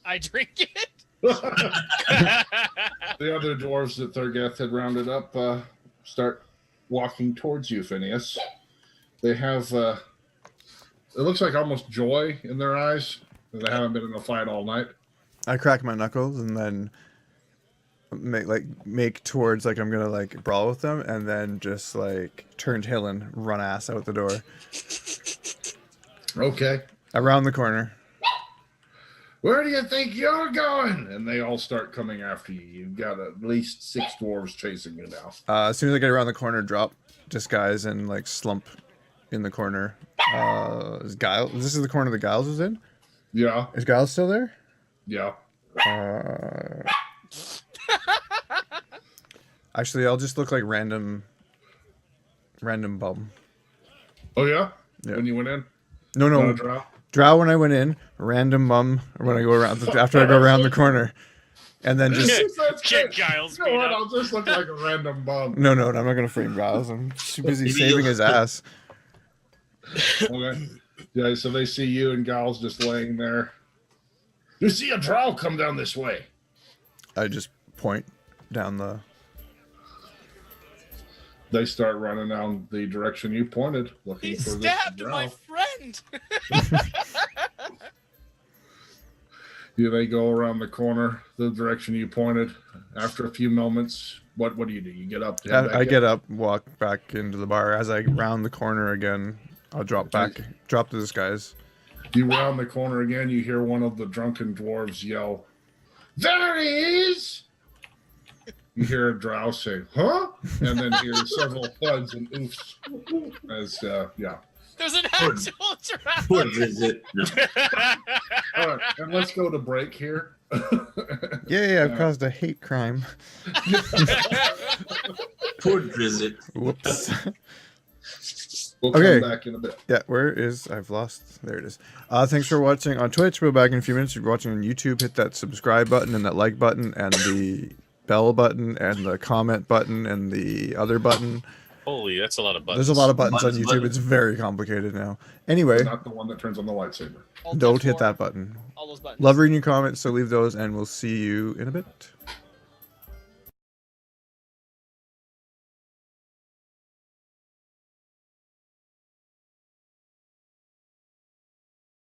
Speaker 4: I drink it.
Speaker 3: The other dwarves that Thargeth had rounded up start walking towards you, Finias. They have, it looks like almost joy in their eyes. They haven't been in a fight all night.
Speaker 2: I crack my knuckles and then make towards like I'm gonna like brawl with them, and then just like turn tail and run ass out the door.
Speaker 3: Okay.
Speaker 2: Around the corner.
Speaker 3: Where do you think you're going? And they all start coming after you. You've got at least 6 dwarves chasing you now.
Speaker 2: As soon as I get around the corner, drop disguise and like slump in the corner. Is Giles? This is the corner that Giles is in?
Speaker 3: Yeah.
Speaker 2: Is Giles still there?
Speaker 3: Yeah.
Speaker 2: Actually, I'll just look like random bum.
Speaker 3: Oh, yeah?
Speaker 2: Yeah.
Speaker 3: When you went in?
Speaker 2: No.
Speaker 3: Not a drow?
Speaker 2: Drow when I went in, random mum when I go around after I go around the corner, and then just
Speaker 1: Get Giles
Speaker 3: You
Speaker 1: beat
Speaker 3: know what?
Speaker 1: up.
Speaker 3: I'll just look like a random bum.
Speaker 2: no, I'm not gonna frame Giles. I'm too busy saving his ass.
Speaker 3: Okay. Yeah, so they see you and Giles just laying there. You see a drow come down this way.
Speaker 2: I just point down the.
Speaker 3: They start running down the direction you pointed, looking
Speaker 4: He
Speaker 3: for this
Speaker 4: stabbed
Speaker 3: drow.
Speaker 4: my friend.
Speaker 3: Yeah, they go around the corner, the direction you pointed. After a few moments, what do? You get up?
Speaker 2: I get up, walk back into the bar. As I round the corner again, I'll drop to this guy's.
Speaker 3: You round the corner again. You hear one of the drunken dwarves yell, "There he is!" You hear a drow say, "Huh?" And then hear several thuds and oofs. As yeah.
Speaker 4: There's an actual drow.
Speaker 7: What is it? No.
Speaker 3: All right, and let's go to break here.
Speaker 2: Yeah, I've caused a hate crime.
Speaker 7: Poor visit.
Speaker 2: Whoops.
Speaker 3: We'll
Speaker 2: Okay.
Speaker 3: come back in a bit.
Speaker 2: Yeah, I've lost. There it is. Thanks for watching on Twitch. We'll be back in a few minutes. If you're watching on YouTube, hit that subscribe button and that like button and the bell button and the comment button and the other button.
Speaker 1: Holy, that's a lot of buttons.
Speaker 2: There's a lot of buttons on
Speaker 7: Buttons,
Speaker 2: YouTube.
Speaker 7: buttons.
Speaker 2: It's very complicated now. Anyway,
Speaker 3: Not the one that turns on the lightsaber.
Speaker 4: Alt
Speaker 2: don't hit
Speaker 4: F4,
Speaker 2: that button.
Speaker 4: All those buttons.
Speaker 2: Love reading your comments, so leave those, and we'll see you in a bit.